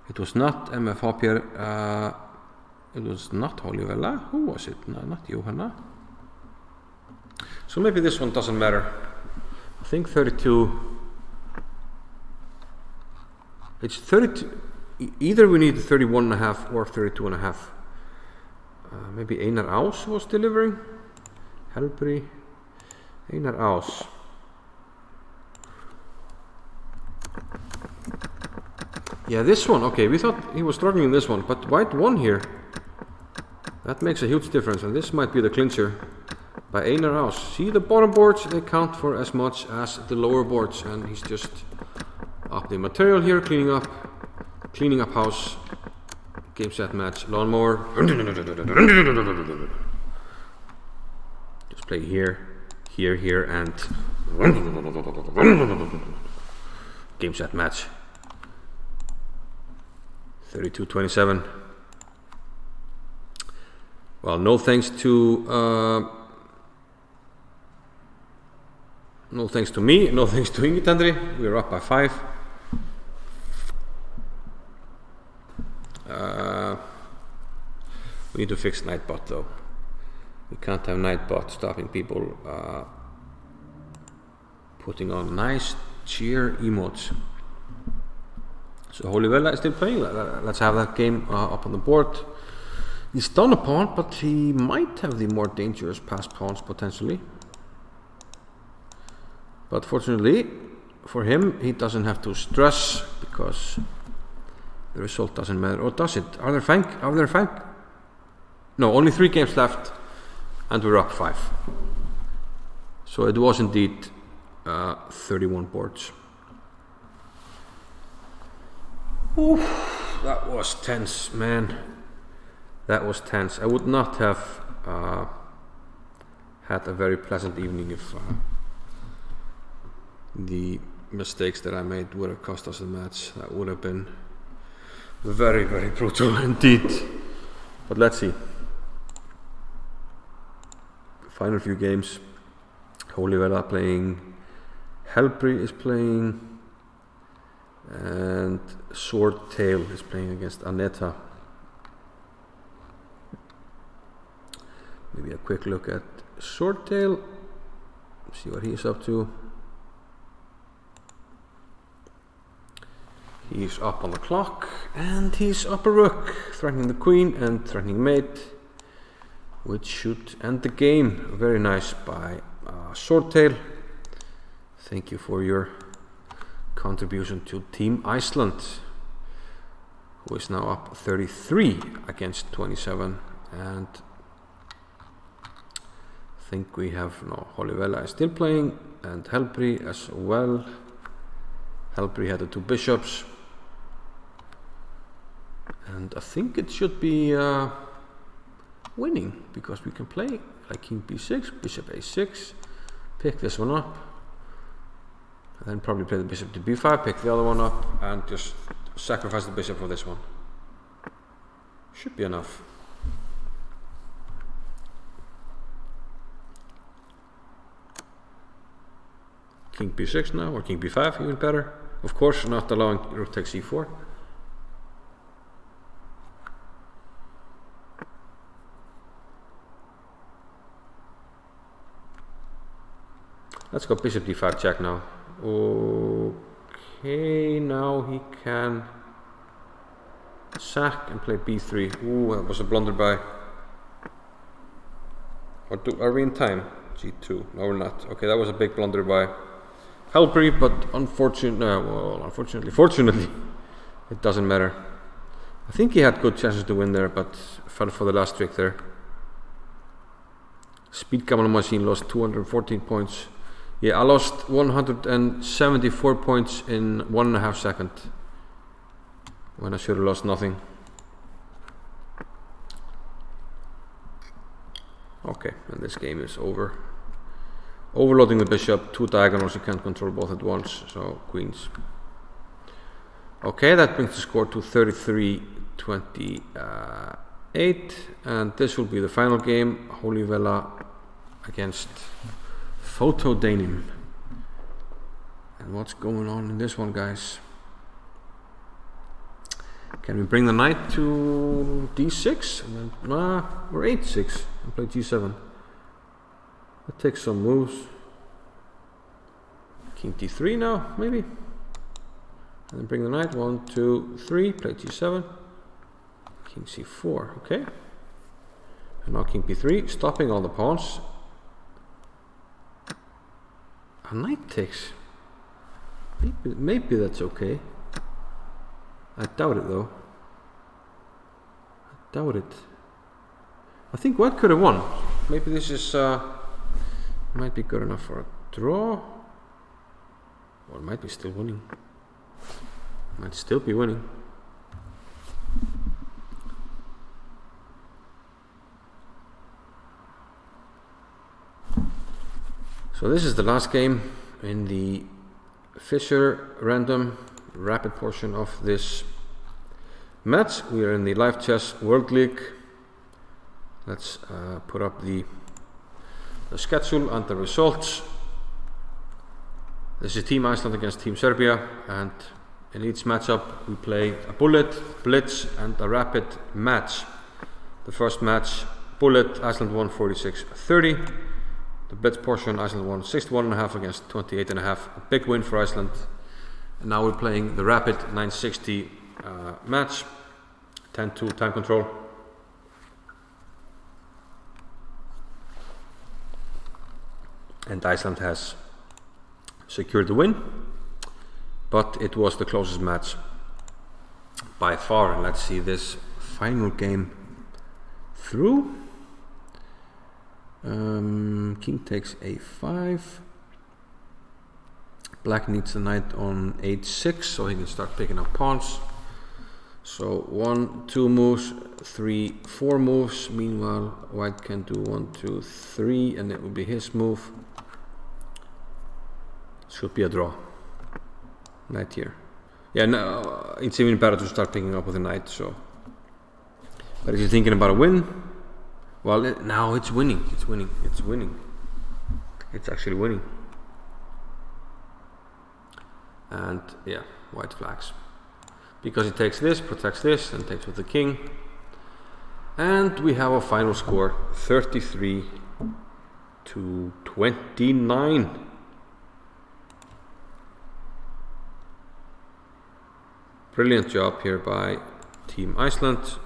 It was not MF Hoppier. It was not Holivella. Who was it? No, not Johanna. So maybe this one doesn't matter. I think 32. It's 32. Either we need 31.5 or 32.5. Maybe Einar Ás was delivering. Helbri. Einar Ás. Yeah, this one. Okay, we thought he was struggling in this one, but white won here. That makes a huge difference, and this might be the clincher by Einar Ás. See, the bottom boards, they count for as much as the lower boards, and he's just up the material here, cleaning up house. Game, set, match, lawnmower. Just play here, here, and game, set, match. 32-27. Well, no thanks to me, no thanks to Ingitandri. We're up by 5. We need to fix Nightbot though. We can't have Nightbot stopping people putting on nice cheer emotes. So Holivella is still playing. Let's have that game up on the board. He's done a pawn, but he might have the more dangerous passed pawns potentially. But fortunately for him, he doesn't have to stress because the result doesn't matter. Or does it? Are there Fang? No, only 3 games left, and we're up 5. So it was indeed 31 boards. Oof, that was tense, man. That was tense. I would not have had a very pleasant evening if the mistakes that I made would have cost us the match. That would have been very, very brutal indeed. But let's see. Final few games. Holivella playing, Helbri is playing, and Swordtail is playing against Aneta. Maybe a quick look at Swordtail, see what he's up to. He's up on the clock, and he's up a rook, threatening the queen and threatening mate, which should end the game. Very nice by Swordtail. Thank you for your contribution to Team Iceland, who is now up 33 against 27, and I think we have Holivella is still playing, and Helbri as well. Helbri had the 2 bishops, and I think it should be winning, because we can play like king b6, bishop a6, pick this one up, and then probably play the bishop to b5, pick the other one up, and just sacrifice the bishop for this one. Should be enough. King b6 now, or king b5, even better. Of course, not allowing rook takes c4. Let's go bishop d5 check now. Okay, now he can sack and play b3. Ooh, that was a blunder by. Are we in time? g2. No, we're not. Okay, that was a big blunder by Helbri, but fortunately, it doesn't matter. I think he had good chances to win there, but fell for the last trick there. Speed Camel Machine lost 214 points. Yeah, I lost 174 points in 1.5 seconds, when I should have lost nothing. Okay, and this game is over. Overloading the bishop, 2 diagonals, you can't control both at once, so queens. Okay, that brings the score to 33-28, and this will be the final game, Holy Vela against Photo Denim. And what's going on in this one, guys? Can we bring the knight to d6? And then, or 8-6 and play g7. That takes some moves. King d3 now, maybe. And then bring the knight, 1, 2, 3, play g7. King c4, okay. And now king b3, stopping all the pawns. A knight takes. Maybe that's okay. I doubt it though. I doubt it. I think white could have won. Maybe this is might be good enough for a draw. Or it might be still winning. Might still be winning. So this is the last game in the Fisher random rapid portion of this match. We are in the Live Chess World League. Let's put up the schedule and the results. This is Team Iceland against Team Serbia, and in each matchup we play a bullet, blitz and a rapid match. The first match, bullet, Iceland won 46-30. The blitz portion, Iceland won 61.5 against 28.5. A big win for Iceland. And now we're playing the rapid 960 match, 10-2 time control. And Iceland has secured the win, but it was the closest match by far. And let's see this final game through. King takes a5. Black needs a knight on h6 so he can start picking up pawns. So 1, 2 moves, 3, 4 moves. Meanwhile, white can do 1, 2, 3, and it will be his move. Should be a draw. Knight here. Yeah, no, it's even better to start picking up with a knight. So, but if you're thinking about a win, well, now it's winning. It's winning. It's winning. It's actually winning. And yeah, white flags. Because it takes this, protects this, and takes with the king. And we have a final score, 33-29. Brilliant job here by Team Iceland.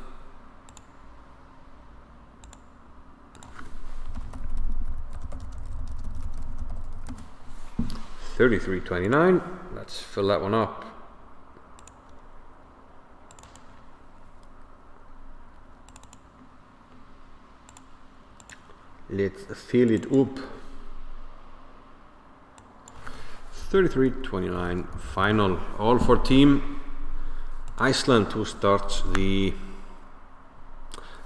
$33.29. Let's fill that one up. Let's fill it up. 33.29 final. All for Team Iceland, who starts the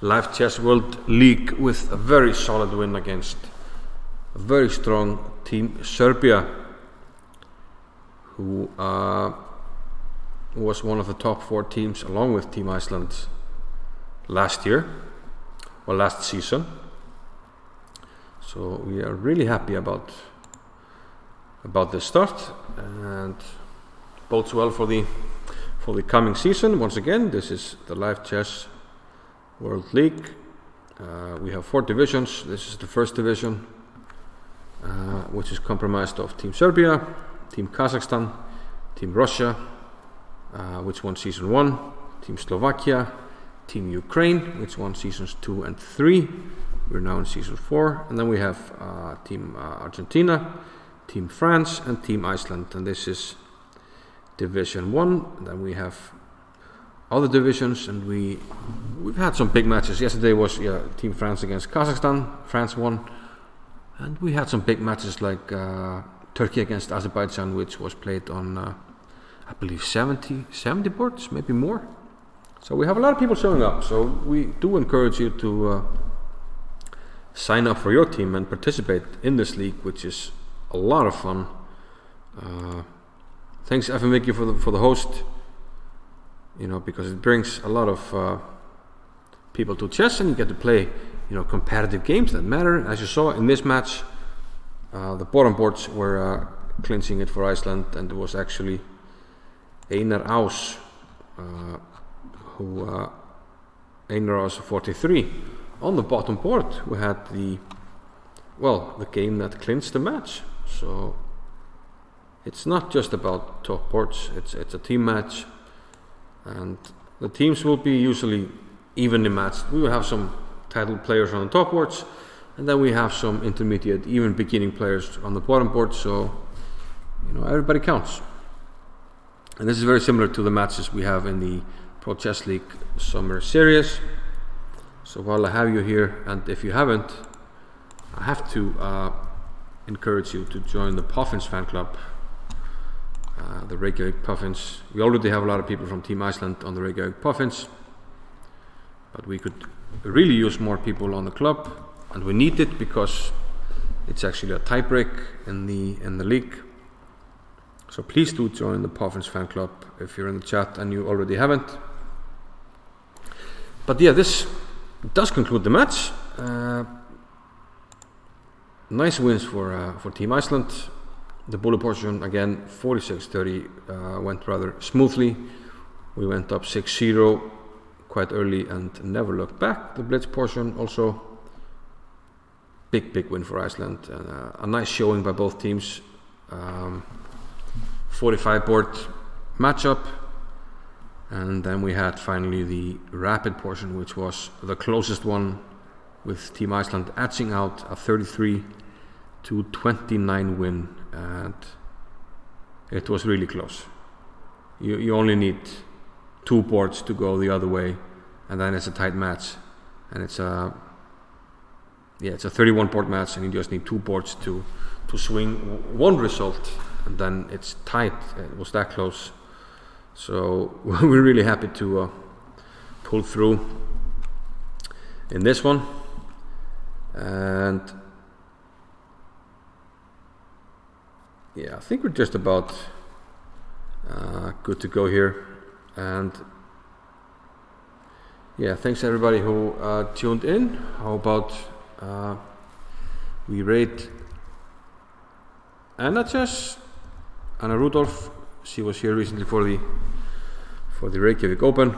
Live Chess World League with a very solid win against a very strong Team Serbia, who was one of the top 4 teams along with Team Iceland last year, or last season. So we are really happy about this start, and bodes well for the coming season. Once again, this is the Live Chess World League. We have 4 divisions. This is the first division, which is comprised of Team Serbia, Team Kazakhstan, Team Russia, which won season 1, Team Slovakia, Team Ukraine, which won seasons 2 and 3. We're now in season 4, and then we have Team Argentina, Team France, and Team Iceland, and this is Division 1. And then we have other divisions, and we've had some big matches. Yesterday was Team France against Kazakhstan. France won, and we had some big matches like Turkey against Azerbaijan, which was played on I believe 70 boards, maybe more. So we have a lot of people showing up, so we do encourage you to sign up for your team and participate in this league, which is a lot of fun. Thanks FMWiki for the host. you know, because it brings a lot of people to chess, and you get to play, you know, competitive games that matter. As you saw in this match, the bottom boards were clinching it for Iceland, and it was actually Einar Ás Einar Ás 43 on the bottom board who had the game that clinched the match. So it's not just about top boards, it's a team match, and the teams will be usually evenly matched. We will have some title players on the top boards, and then we have some intermediate, even beginning players on the bottom board, so you know, everybody counts. And this is very similar to the matches we have in the Pro Chess League Summer Series. So while I have you here, and if you haven't, I have to encourage you to join the Puffins fan club, the Reykjavik Puffins. We already have a lot of people from Team Iceland on the Reykjavik Puffins, but we could really use more people on the club, and we need it because it's actually a tiebreak in the league. So please do join the Puffins fan club if you're in the chat and you already haven't. But yeah, this does conclude the match. Nice wins for Team Iceland. The bullet portion again 46-30 went rather smoothly. We went up 6-0 quite early and never looked back. The blitz portion also big win for Iceland. A nice showing by both teams. 45 board matchup, and then we had finally the rapid portion, which was the closest one, with Team Iceland edging out a 33-29 win, and it was really close. You only need 2 boards to go the other way, and then it's a tight match, and it's a 31 board match, and you just need 2 boards to swing one result, and then it's tight. It was that close, so we're really happy to pull through in this one. And yeah, I think we're just about good to go here. And yeah, thanks everybody who tuned in. How about we rate Anna Rudolph. She was here recently for the Reykjavik Open,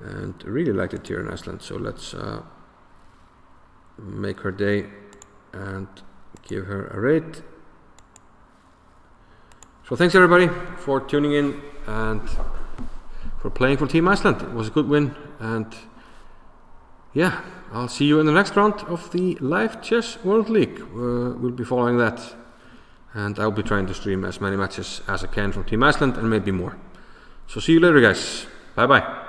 and really liked it here in Iceland. So let's make her day and give her a rate. So thanks everybody for tuning in and for playing for Team Iceland. It was a good win, and yeah, I'll see you in the next round of the Live Chess World League. We'll be following that, and I'll be trying to stream as many matches as I can from Team Iceland and maybe more. So see you later, guys. Bye bye.